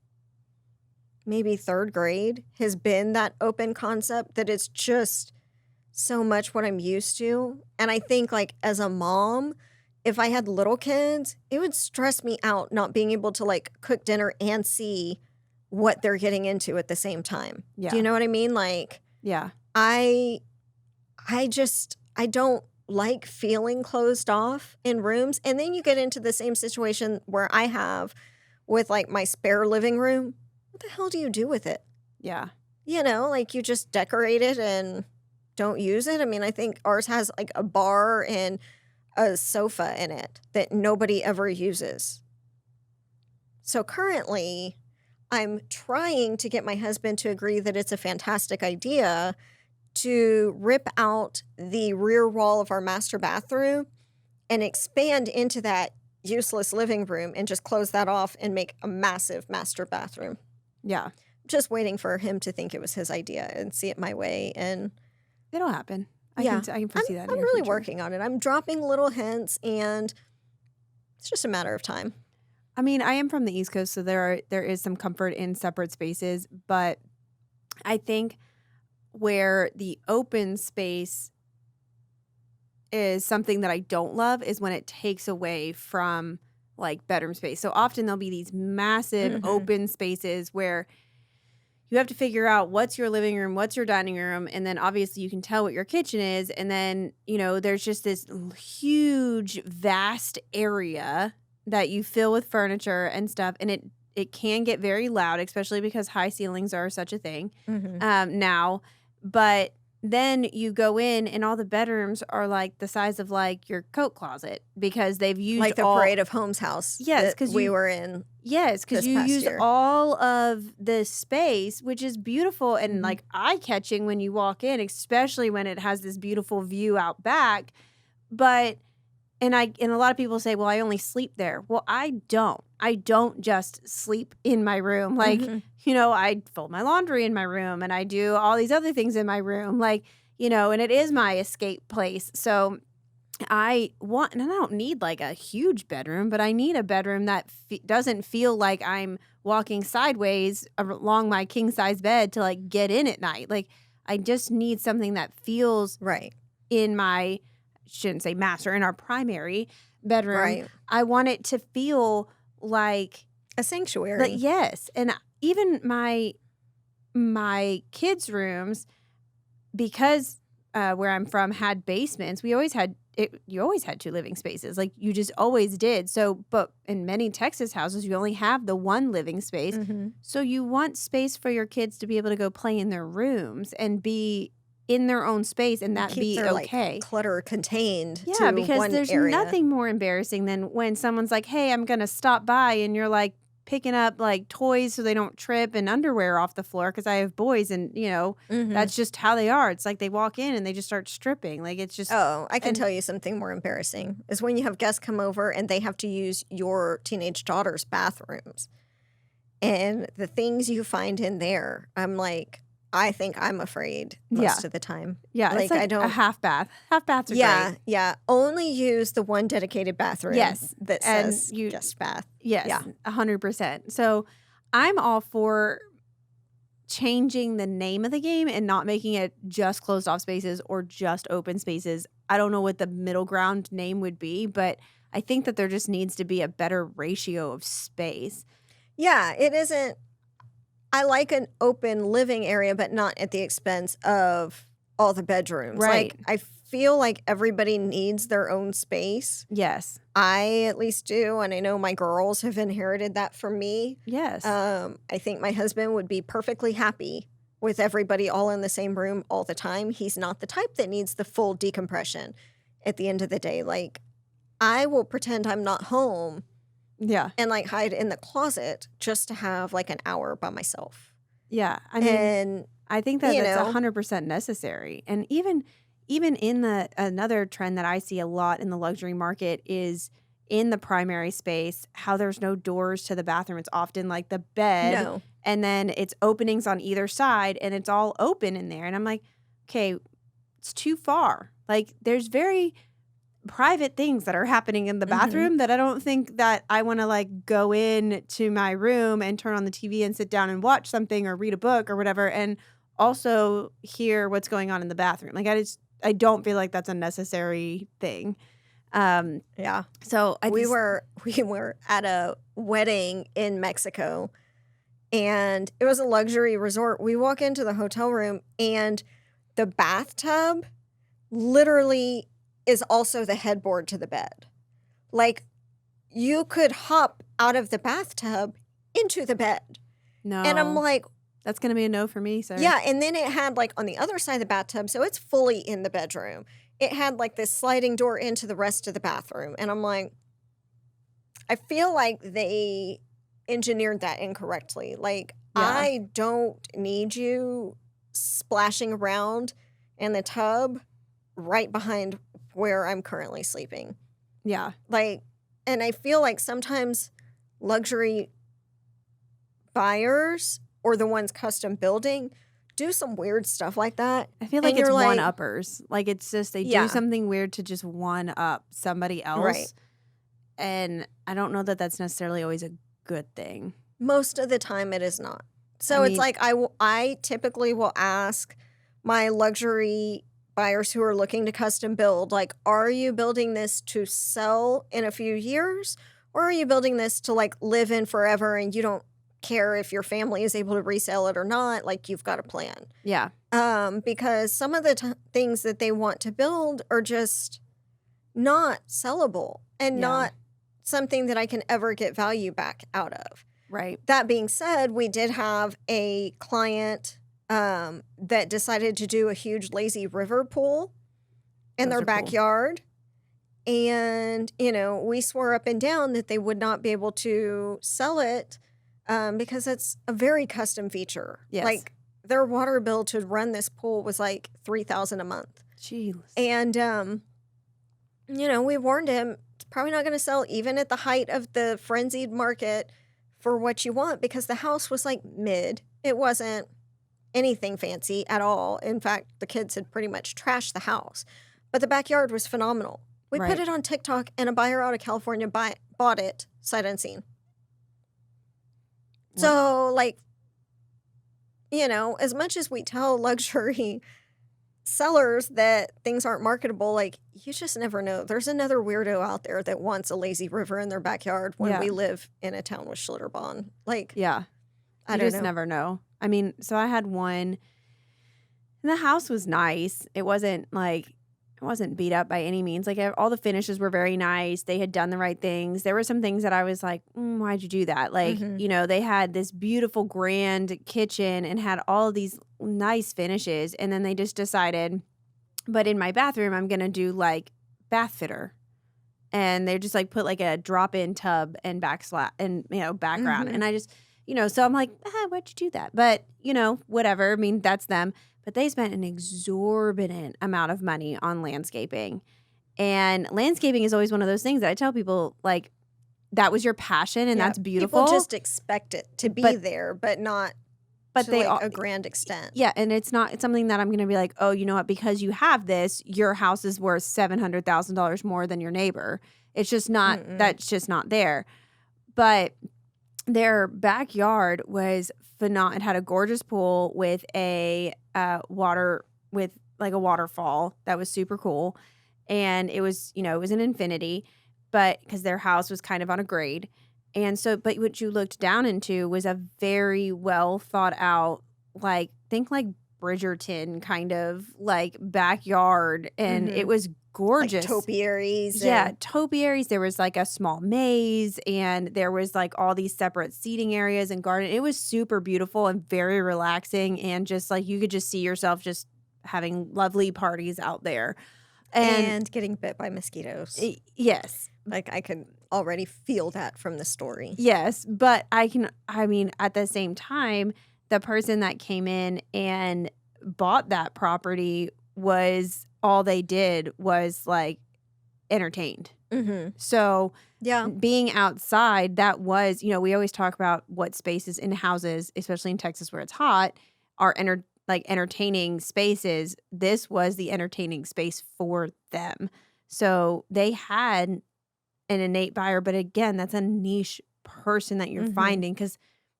maybe 3rd grade has been that open concept, that it's just so much what I'm used to. And I think like as a mom, if I had little kids, it would stress me out not being able to like cook dinner and see what they're getting into at the same time. Yeah. Do you know what I mean? Like Yeah. I don't like feeling closed off in rooms. And then you get into the same situation where I have with like my spare living room. What the hell do you do with it? Yeah. Like you just decorate it and don't use it. I mean, I think ours has like a bar and a sofa in it that nobody ever uses. So currently, I'm trying to get my husband to agree that it's a fantastic idea to rip out the rear wall of our master bathroom and expand into that useless living room and just close that off and make a massive master bathroom. Yeah. Just waiting for him to think it was his idea and see it my way. And It'll happen. I Yeah. can foresee that. in I'm your really future. working on it. I'm dropping little hints, and it's just a matter of time. I mean, I am from the East Coast, so there is some comfort in separate spaces, but I think where the open space is something that I don't love is when it takes away from like bedroom space. So often there'll be these massive Mhm. open spaces where you have to figure out what's your living room, what's your dining room, and then obviously you can tell what your kitchen is, and then, there's just this huge vast area that you fill with furniture and stuff, and it can get very loud, especially because high ceilings are such a thing now. But then you go in and all the bedrooms are like the size of like your coat closet because they've used Like the all, Parade of Homes house. Yes, that 'cause we you- were in. Yes, because this you past use year. all of the space, which is beautiful and Mhm. like eye catching when you walk in, especially when it has this beautiful view out back. But and a lot of people say, well, I only sleep there. Well, I don't. I don't just sleep in my room. Like, Mhm. I fold my laundry in my room and I do all these other things in my room. Like, and it is my escape place. So and I don't need like a huge bedroom, but I need a bedroom that doesn't feel like I'm walking sideways along my king size bed to like get in at night. Like I just need something that feels Right. in my, shouldn't say master, in our primary bedroom. Right. I want it to feel like, A sanctuary. yes. And even my kids' rooms, because where I'm from had basements, we always had you always had 2 living spaces. Like, you just always did. So, but in many Texas houses, you only have the 1 living space. Mm-hmm. So you want space for your kids to be able to go play in their rooms and be in their own space and that Keep be their okay. like clutter contained Yeah, to because one there's area. nothing more embarrassing than when someone's like, "Hey, I'm gonna stop by," and you're like picking up like toys so they don't trip and underwear off the floor because I have boys and Mm-hmm. that's just how they are. It's like they walk in and they just start stripping. Like it's just Oh, I can and tell you something more embarrassing is when you have guests come over and they have to use your teenage daughter's bathrooms. And the things you find in there, I'm like, I think I'm afraid yeah, most of the time. yeah. It's Like, I like a don't, half bath. Half baths are yeah, great. yeah. Only use the one dedicated bathroom Yes, that and says you guest bath. yes, Yeah. 100%. So I'm all for changing the name of the game and not making it just closed off spaces or just open spaces. I don't know what the middle ground name would be, but I think that there just needs to be a better ratio of space. Yeah, it isn't. I like an open living area, but not at the expense of all the bedrooms. Right. Like, I feel like everybody needs their own space. Yes. I at least do, and I know my girls have inherited that from me. Yes. I think my husband would be perfectly happy with everybody all in the same room all the time. He's not the type that needs the full decompression at the end of the day. Like, I will pretend I'm not home Yeah. and like hide in the closet just to have like an hour by myself. Yeah. I mean, And I think that you that's know, 100% necessary. And even in the another trend that I see a lot in the luxury market is in the primary space, how there's no doors to the bathroom. It's often like the bed no. and then it's openings on either side and it's all open in there. And I'm like, okay, it's too far. Like there's very private things that are happening in the Mm-hmm. bathroom that I don't think that I want to like go in to my room and turn on the TV and sit down and watch something or read a book or whatever and also hear what's going on in the bathroom. Like I don't feel like that's a necessary thing. Yeah. So I We just, were at a wedding in Mexico and it was a luxury resort. We walk into the hotel room and the bathtub literally is also the headboard to the bed. Like you could hop out of the bathtub into the bed. And I'm no, like, that's going to be a no for me, sir. yeah. And then it had like on the other side of the bathtub, so it's fully in the bedroom. It had like this sliding door into the rest of the bathroom. And I'm like, I feel like they engineered that incorrectly. Like, Yeah. I don't need you splashing around in the tub right behind where I'm currently sleeping. Yeah. Like, and I feel like sometimes luxury buyers or the ones custom building do some weird stuff like that. I feel like And it's you're like- one-uppers. Like it's just they Yeah. do something weird to just one-up somebody else. Right. And I don't know that that's necessarily always a good thing. Most of the time, it is not. So I it's mean- like I typically will ask my luxury buyers who are looking to custom build, like, are you building this to sell in a few years, or are you building this to like live in forever and you don't care if your family is able to resell it or not? Like, you've got a plan. Yeah. Because some of the things that they want to build are just not sellable and Yeah. not something that I can ever get value back out of. Right. That being said, we did have a client that decided to do a huge lazy river pool in Those their are cool. backyard. And, we swore up and down that they would not be able to sell it because it's a very custom feature. Yes. Like, their water bill to run this pool was like $3,000 a month. Jeez. And, we warned him it's probably not going to sell even at the height of the frenzied market for what you want because the house was like mid. It wasn't anything fancy at all. In fact, the kids had pretty much trashed the house, but the backyard was phenomenal. We Right. put it on TikTok and a buyer out of California bought it sight unseen. So, like, as much as we tell luxury sellers that things aren't marketable, like, you just never know. There's another weirdo out there that wants a lazy river in their backyard when Yeah. we live in a town with Schlitterbahn. Like, Yeah. I You don't just know. never know. I mean, so I had one and the house was nice. It wasn't like wasn't beat up by any means. Like all the finishes were very nice. They had done the right things. There were some things that I was like, why'd you do that? Like, Mhm. they had this beautiful grand kitchen and had all of these nice finishes. And then they just decided, but in my bathroom, I'm going to do like bath fitter. And they just like put like a drop-in tub and background. And Mhm. I just, so I'm like, why'd you do that? But, whatever. I mean, that's them. But they spent an exorbitant amount of money on landscaping. And landscaping is always one of those things that I tell people, like, that was your passion and Yeah, that's people beautiful. just expect it to be But there, but not but to, they like, all a grand extent. yeah, and it's something that I'm gonna be like, oh, you know what, because you have this, your house is worth $700,000 more than your neighbor. It's just not Mm-mm. that's just not there. But their backyard was phenomenal. It had a gorgeous pool with a water with like a waterfall that was super cool. And it was, it was an infinity, but because their house was kind of on a grade. And so, but what you looked down into was a very well thought out, like, think like Bridgerton kind of like backyard. And it Mhm. was Like gorgeous. topiaries Yeah, and topiaries. There was like a small maze and there was like all these separate seating areas and garden. It was super beautiful and very relaxing and just like you could just see yourself just having lovely parties out there. And getting bit by mosquitoes. yes. Like, I could already feel that from the story. Yes, but I mean at the same time the person that came in and bought that property was all they did was like entertained. Mhm. So Yeah. being outside, that was, we always talk about what spaces in houses, especially in Texas where it's hot, are entertaining spaces. This was the entertaining space for them. So they had an innate buyer, but again, that's a niche person that you're Mhm. finding because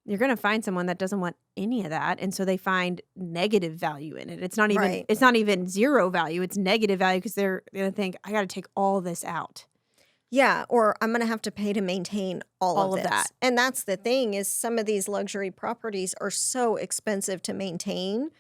you're going to find someone that doesn't want any of that, and so they find negative value in it. Right. It's not even zero value, it's negative value because they're going to think I got to take all this out. Yeah, or I'm gonna have to pay to maintain all of All of that. this. And that's the thing is some of these luxury properties are so expensive to maintain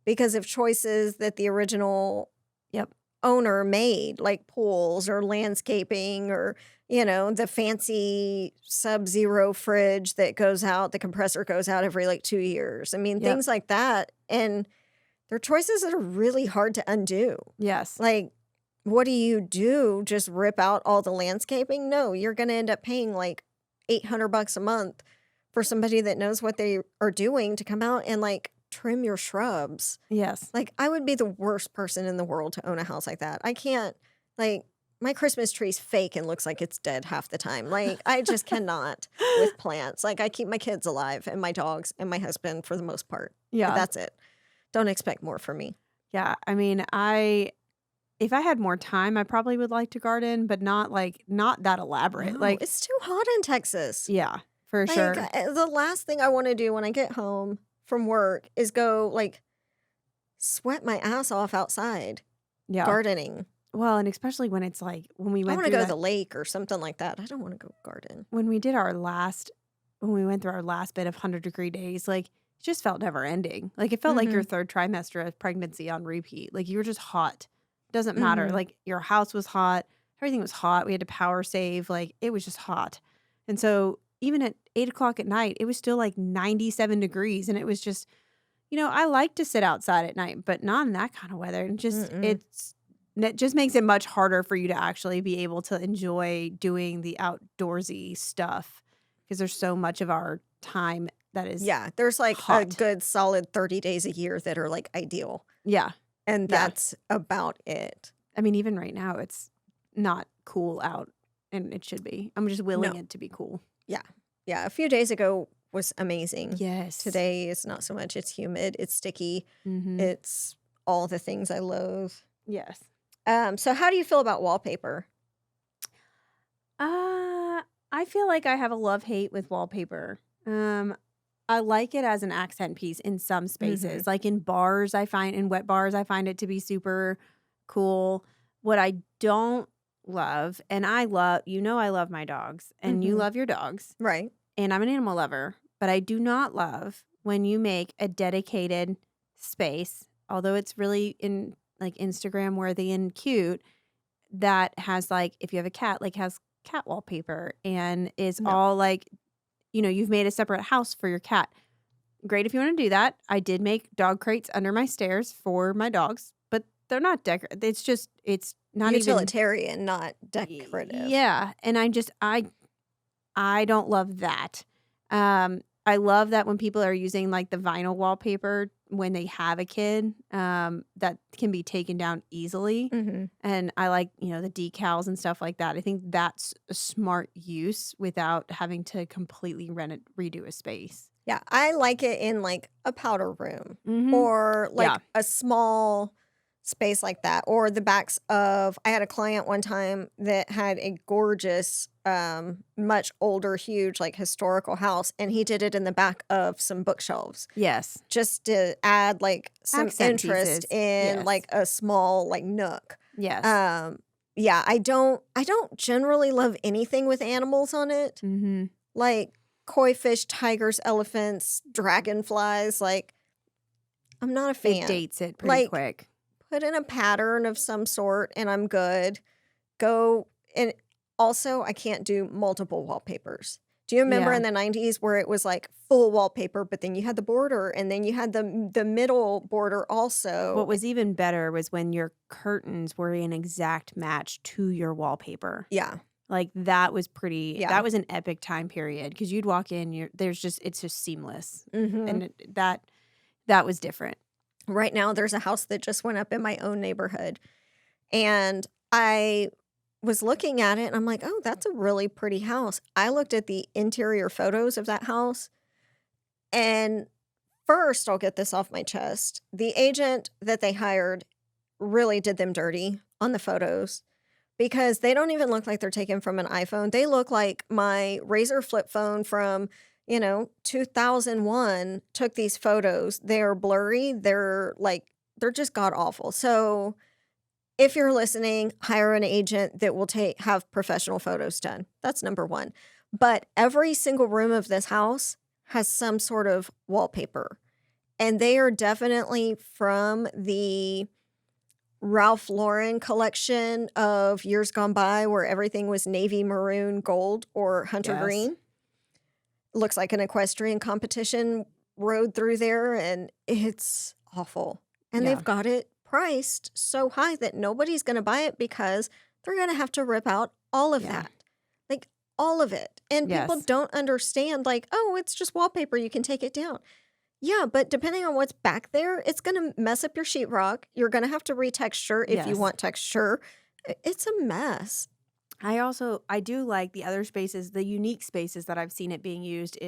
because of choices that the original Yep. owner made, like pools or landscaping or, the fancy sub-zero fridge that goes out, the compressor goes out every like 2 years. I mean, Yep. things like that. And they're choices that are really hard to undo. Yes. Like, what do you do? Just rip out all the landscaping? No, you're gonna end up paying like $800 a month for somebody that knows what they are doing to come out and like trim your shrubs. Yes. Like, I would be the worst person in the world to own a house like that. I can't, like, my Christmas tree's fake and looks like it's dead half the time. Like, I just cannot with plants. Like, I keep my kids alive and my dogs and my husband for the most part. Yeah. That's it. Don't expect more from me. Yeah. I mean, if I had more time, I probably would like to garden, but not that elaborate. No, Like, it's too hot in Texas. yeah, for Like, sure. the last thing I want to do when I get home from work is go, like, sweat my ass off outside Yeah. gardening. Well, and especially when it's like when we I went want to through go to that the lake or something like that. I don't want to go garden. when we did when we went through our last bit of 100-degree days, like it just felt never ending. Like it felt like your Mhm. third trimester of pregnancy on repeat. Like you were just hot. Doesn't matter. Mhm. Like your house was hot. Everything was hot. We had to power save. Like it was just hot. And so even at 8 o'clock at night, it was still like 97 degrees. And it was just, I like to sit outside at night, but not in that kind of weather. And Mm-mm. it just makes it much harder for you to actually be able to enjoy doing the outdoorsy stuff because there's so much of our time that is Yeah, there's like a hot. good solid 30 days a year that are like ideal. Yeah. And Yeah. that's about it. I mean, even right now, it's not cool out, and it should be. I'm just willing No. it to be cool. Yeah. Yeah. A few days ago was amazing. Yes. Today is not so much. It's humid, it's sticky, Mm-hmm. it's all the things I loathe. Yes. So how do you feel about wallpaper? I feel like I have a love-hate with wallpaper. I like it as an accent piece in some spaces. Like in bars, in wet bars, I find it to be super cool. What I don't love, and I love my dogs, and you Mhm. love your dogs, Right. and I'm an animal lover, but I do not love when you make a dedicated space, although it's really like Instagram worthy and cute that has like if you have a cat, like has cat wallpaper and is No. all like, you've made a separate house for your cat. Great if you want to do that. I did make dog crates under my stairs for my dogs, but they're not decorative. It's not even Utilitarian, not decorative. yeah, and I don't love that. I love that when people are using like the vinyl wallpaper when they have a kid, that can be taken down easily. Hmm. And I like, the decals and stuff like that. I think that's a smart use without having to completely redo a space. Yeah, I like it in like a powder room Mm-hmm. or like Yeah. a small space like that, or the backs of. I had a client one time that had a gorgeous, much older, huge, like historical house, and he did it in the back of some bookshelves Yes. just to add like some Accent interest pieces. in Yes. like a small like nook. Yes. Yeah, I don't generally love anything with animals on it. Mm-hmm. Like koi fish, tigers, elephants, dragonflies. Like, I'm not a It fan. dates it pretty Like, quick. put in a pattern of some sort and I'm good. Go. And also, I can't do multiple wallpapers. Do you remember Yeah. in the 90s where it was like full wallpaper, but then you had the border and then you had the middle border also? What was even better was when your curtains were an exact match to your wallpaper. Yeah. Like that was pretty. Yeah. That was an epic time period because you'd walk in, it's just seamless, Hmm. and that was different. Right now, there's a house that just went up in my own neighborhood. And I was looking at it and I'm like, oh, that's a really pretty house. I looked at the interior photos of that house. And first, I'll get this off my chest. The agent that they hired really did them dirty on the photos because they don't even look like they're taken from an iPhone. They look like my Razor flip phone from 2001 took these photos. They're blurry. They're just god awful. So if you're listening, hire an agent that will have professional photos done. That's number one. But every single room of this house has some sort of wallpaper. And they are definitely from the Ralph Lauren collection of years gone by where everything was navy maroon gold or hunter Yes. green. Looks like an equestrian competition rode through there and it's awful. And Yeah. they've got it priced so high that nobody's going to buy it because they're going to have to rip out all of Yeah. that. Like all of it. And people Yes. don't understand like, oh, it's just wallpaper, you can take it down. Yeah, but depending on what's back there, it's going to mess up your sheetrock. You're going to have to retexture if you Yes. want texture. It's a mess. I do like the other spaces, the unique spaces that I've seen it being used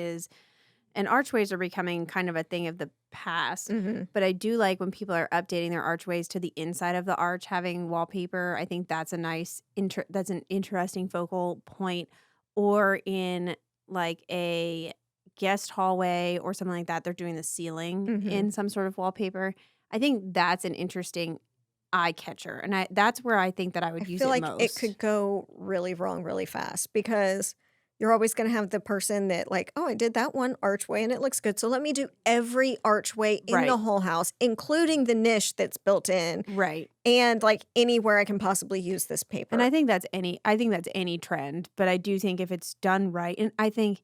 and archways are becoming kind of a thing of the past. Mhm. But I do like when people are updating their archways to the inside of the arch having wallpaper. I think that's that's an interesting focal point. Or in like a guest hallway or something like that, they're doing the ceiling Mhm. in some sort of wallpaper. I think that's an interesting eye catcher, and that's where I think that I I would use feel it like it most. could go really wrong really fast because you're always going to have the person that like, oh, I did that one archway and it looks good. So let me do every archway in Right. the whole house, including the niche that's built in Right. and like anywhere I can possibly use this paper. And I think that's any trend, but I do think if it's done right, and I think,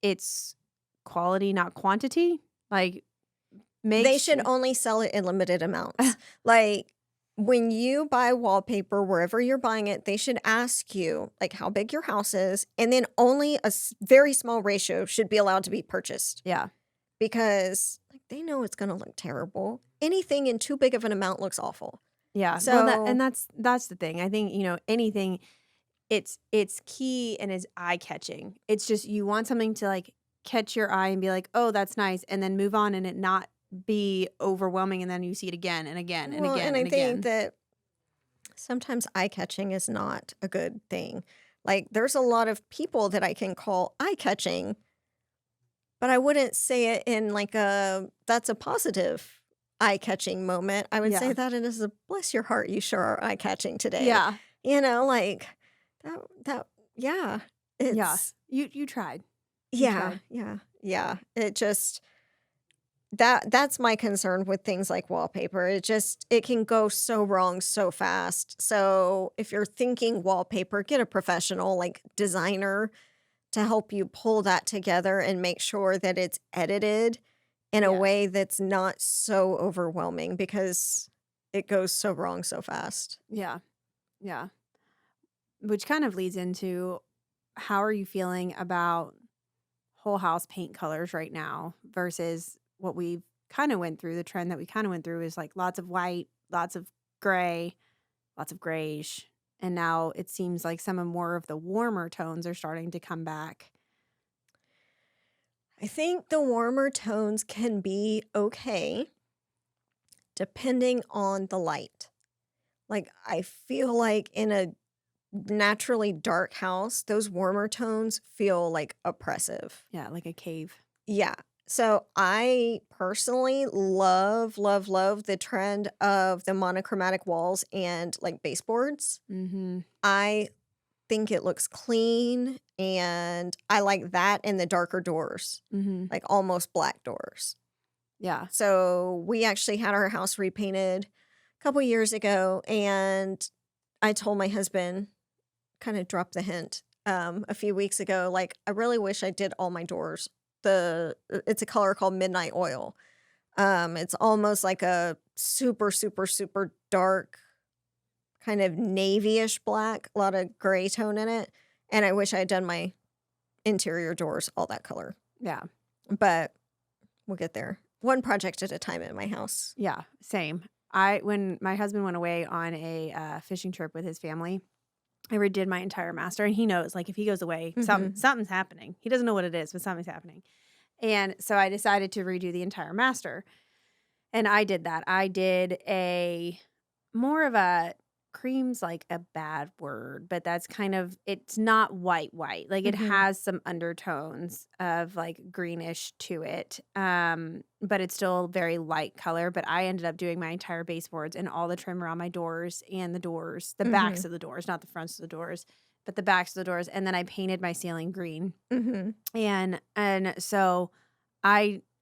it's quality, not quantity. Like They should only sell it in limited amounts. Like when you buy wallpaper, wherever you're buying it, they should ask you like how big your house is, and then only a very small ratio should be allowed to be purchased Yeah. because like they know it's going to look terrible. Anything in too big of an amount looks awful. Yeah. Well, So that's the thing. I think, anything it's key and is eye catching. It's just you want something to like catch your eye and be like, "Oh, that's nice," and then move on and it not be overwhelming and then you see it again and again and well, again and I and think again. that sometimes eye catching is not a good thing. Like there's a lot of people that I can call eye catching, but I wouldn't say it in like that's a positive eye catching moment. I would say Yeah. that it is a bless your heart, you sure are eye catching today. Yeah. Like that yeah. Yeah. It's You tried. yeah, tried. yeah, yeah. It just that's my concern with things like wallpaper. It can go so wrong so fast. So if you're thinking wallpaper, get a professional like designer to help you pull that together and make sure that it's edited in a Yes. way that's not so overwhelming because it goes so wrong so fast. Yeah. Yeah. Which kind of leads into how are you feeling about whole house paint colors right now versus what we kind of went through? The trend that we kind of went through is like lots of white, lots of gray, lots of grayish. And now it seems like some of more of the warmer tones are starting to come back. I think the warmer tones can be okay depending on the light. Like, I feel like in a naturally dark house, those warmer tones feel like oppressive. Yeah, like a cave. Yeah. So I personally love, love, love the trend of the monochromatic walls and like baseboards. Mm-hmm. I think it looks clean and I like that and the darker doors, Mm-hmm. like almost black doors. Yeah. So we actually had our house repainted a couple years ago and I told my husband, kind of dropped the hint a few weeks ago, like I really wish I did all my doors. It's a color called Midnight Oil. It's almost like a super, super, super dark, kind of navy-ish black, a lot of gray tone in it. And I wish I had done my interior doors all that color. Yeah. But we'll get there. One project at a time in my house. Yeah. Same. When my husband went away on a fishing trip with his family, I redid my entire master, and he knows, like, if he goes away, something's happening. He doesn't know what it is, but something's happening. And so I decided to redo the entire master, and I did that. I did more of a cream's like a bad word, but that's kind of, it's not white. Like it has some undertones of like greenish to it. But it's still very light color. But I ended up doing my entire baseboards and all the trim around my doors and the doors, the backs of the doors, not the fronts of the doors, but the backs of the doors. And then I painted my ceiling green. And so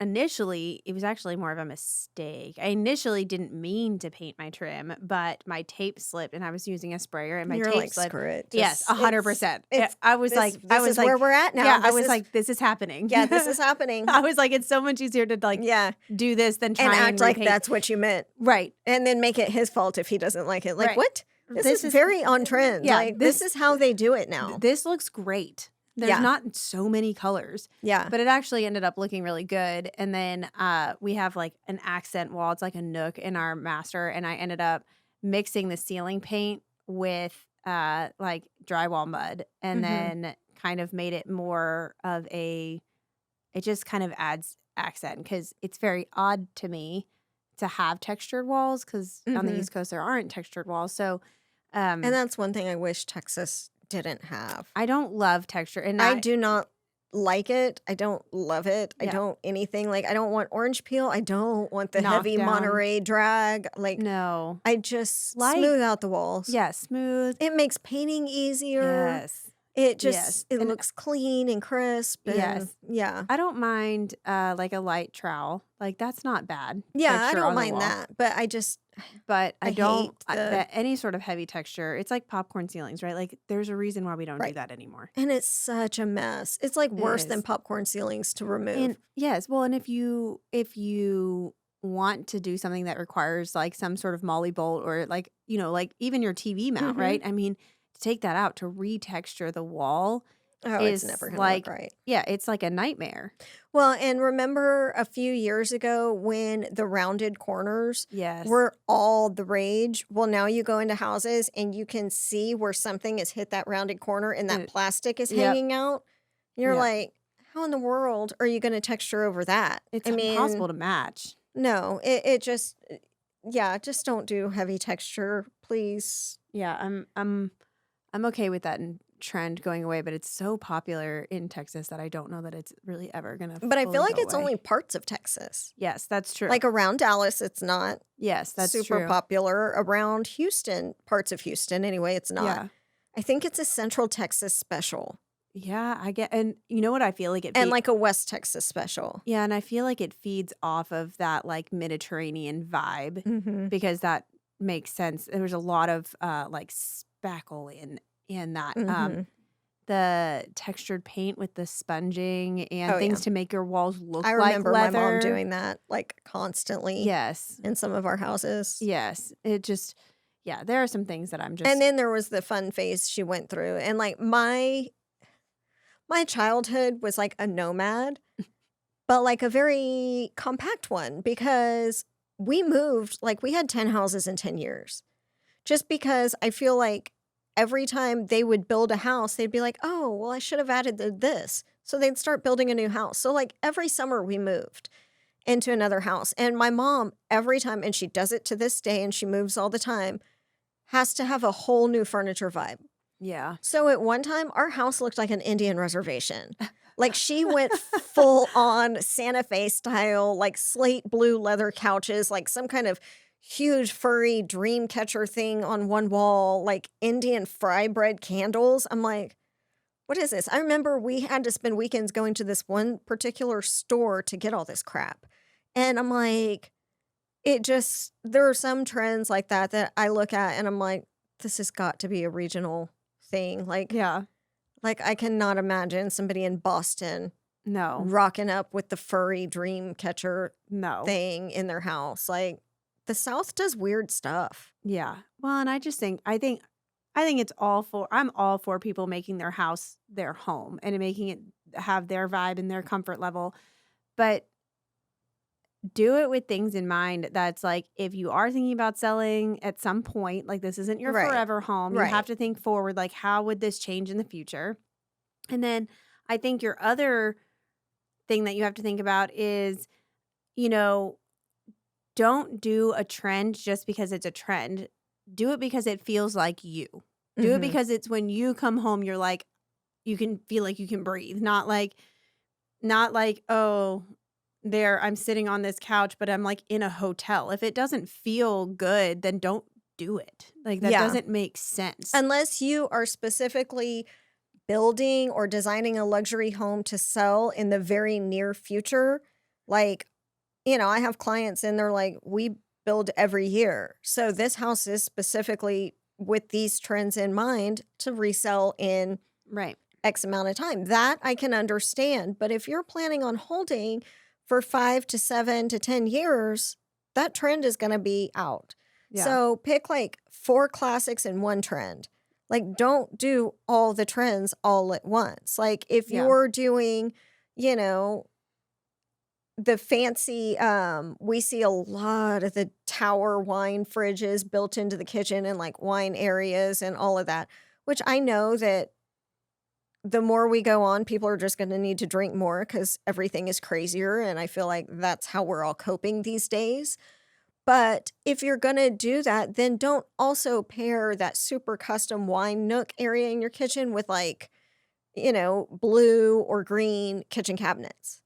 it was actually more of a mistake. I initially didn't mean to paint my trim, but my tape slipped and I was using a sprayer and my You're tape like, slipped. screw it. Yes, 100%. It's I was this is where we're at now. yeah, I This was is- like, this is happening. yeah, this is happening. I was like, it's so much easier to like Yeah. do this than try And and act like repaint. that's what you meant. Right. And then make it his fault if he doesn't like it. Like, Right. what? This is very on trend. Yeah, Like, this is how they do it now. This looks great. There's Yeah. not so many colors. Yeah. But it actually ended up looking really good. And then we have like an accent wall. It's like a nook in our master. And I ended up mixing the ceiling paint with like drywall mud and then kind of made it more of it just kind of adds accent because it's very odd to me to have textured walls because on the East Coast there aren't textured walls. So, and that's one thing I wish Texas didn't have. I don't love texture. And I do not like it. I don't love it. I Yeah. don't anything. Like, I don't want orange peel. I don't want the Knock heavy down. Monterey drag. Like, No. I just Like- smooth out the walls. Yeah, smooth. It makes painting easier. Yes. It just, Yes. it And- looks clean and crisp. And, Yes. Yeah. I don't mind like a light trowel. Like that's not bad. Yeah, I texture don't on the mind wall. that. But I just, But I I don't hate the- any sort of heavy texture. It's like popcorn ceilings, right? Like there's a reason why we don't do Right. that anymore. and it's such a mess. It's like worse than is. popcorn ceilings to remove. And yes, well, and if you want to do something that requires like some sort of molly bolt or like, like even your TV mount, right? I mean, to take that out to retexture the wall, oh, it's is never going to like- look right. yeah, it's like a nightmare. Well, and remember a few years ago when the rounded corners Yes. were all the rage? Well, now you go into houses and you can see where something has hit that rounded corner and that And- plastic is Yep. hanging out. You're Yep. like, how in the world are you going to texture over that? It's I mean, impossible to match. no, it just, yeah, just don't do heavy texture, please. Yeah, I'm okay with that trend going away, but it's so popular in Texas that I don't know that it's really ever gonna. But I fully feel like go it's away. only parts of Texas. Yes, that's true. Like around Dallas, it's not yes, that's super true. popular. Around Houston, parts of Houston, anyway, it's not. Yeah, I think it's a Central Texas special. Yeah, I get, and you know what I feel like it And like a West Texas special. yeah, and I feel like it feeds off of that like Mediterranean vibe Mm-hmm. because that makes sense. There's a lot of like spackle in that. Mm-hmm. The textured paint with the sponging and Oh yeah. things to make your walls look I like remember my mom leather. doing that like constantly Yes. in some of our houses. Yes. It just yeah, there are some things that I'm And just then there was the fun phase she went through. And like my childhood was like a nomad, but like a very compact one because we moved, like we had 10 houses in 10 years. Just because I feel like every time they would build a house, they'd be like, "Oh, well I should have added this." So they'd start building a new house. So like every summer we moved into another house. And my mom every time, and she does it to this day and she moves all the time, has to have a whole new furniture vibe. yeah. So at one time, our house looked like an Indian reservation. Like she went full on Santa Fe style, like slate blue leather couches, like some kind of huge furry dream catcher thing on one wall, like Indian fry bread candles. I'm like, what is this? I remember we had to spend weekends going to this one particular store to get all this crap. And I'm like, there are some trends like that I look at and I'm like, this has got to be a regional thing. Yeah. Like I cannot imagine somebody in Boston No. rocking up with the furry dream catcher No. thing in their house. Like the South does weird stuff. Yeah. Well, and I think it's I'm all for people making their house their home and making it have their vibe and their comfort level. But do it with things in mind that's like if you are thinking about selling at some point, like this isn't your Right. forever home, you Right. have to think forward, like how would this change in the future? And then I think your other thing that you have to think about is, you know, don't do a trend just because it's a trend. Do it because it feels like you. Do it Mhm. because it's when you come home, you're like, you can feel like you can breathe. Not like, oh, I'm sitting on this couch, but I'm like in a hotel. If it doesn't feel good, then don't do it. Like that Yeah. doesn't make sense. Unless you are specifically building or designing a luxury home to sell in the very near future, like, I have clients and they're like, we build every year. So this house is specifically with these trends in mind to resell in Right. X amount of time. That I can understand. But if you're planning on holding for 5 to 7 to 10 years, that trend is going to be out. Yeah. So pick like 4 classics and 1 trend. Like don't do all the trends all at once. Like if Yeah. you're doing, the fancy, we see a lot of the tower wine fridges built into the kitchen and like wine areas and all of that, which I know that the more we go on, people are just going to need to drink more because everything is crazier. And I feel like that's how we're all coping these days. But if you're going to do that, then don't also pair that super custom wine nook area in your kitchen with like, blue or green kitchen cabinets.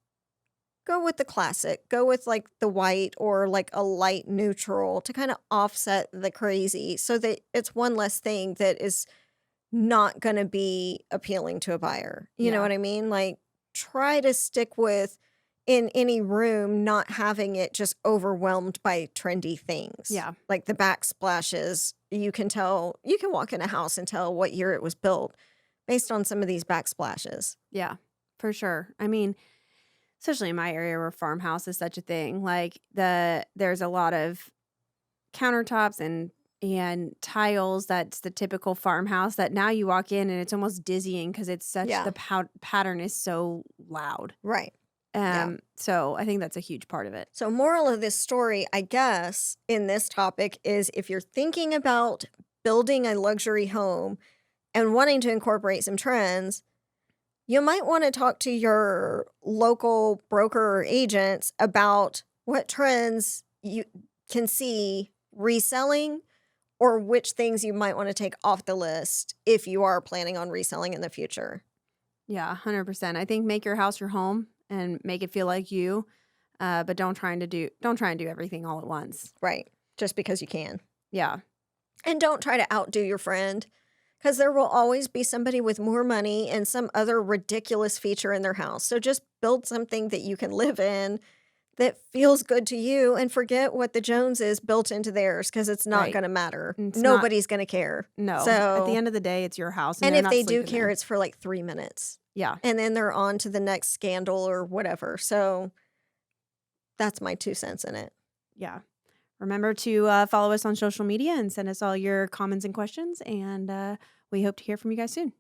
Go with the classic. Go with like the white or like a light neutral to kind of offset the crazy so that it's one less thing that is not going to be appealing to a buyer. You know Yeah. what I mean? Like try to stick with in any room not having it just overwhelmed by trendy things. Yeah. Like the backsplashes, you can walk in a house and tell what year it was built based on some of these backsplashes. Yeah, for sure. I mean, especially in my area where farmhouse is such a thing, like there's a lot of countertops and tiles that's the typical farmhouse that now you walk in and it's almost dizzying because it's such Yeah. the pattern is so loud. Right. Yeah. So I think that's a huge part of it. So moral of this story, I guess, in this topic is if you're thinking about building a luxury home and wanting to incorporate some trends, you might want to talk to your local broker or agents about what trends you can see reselling or which things you might want to take off the list if you are planning on reselling in the future. Yeah, 100%. I think make your house your home and make it feel like you, but don't try and do everything all at once. Right. Just because you can. Yeah. And don't try to outdo your friend Because there will always be somebody with more money and some other ridiculous feature in their house. So just build something that you can live in that feels good to you and forget what the Joneses built into theirs because it's not Right. going to matter. It's not Nobody's going to care. no. At the So, end of the day, it's your house and and they're if not they do sleeping care, there. it's for like 3 minutes. Yeah. And then they're on to the next scandal or whatever. So that's my 2 cents in it. Yeah. Remember to follow us on social media and send us all your comments and questions. And we hope to hear from you guys soon.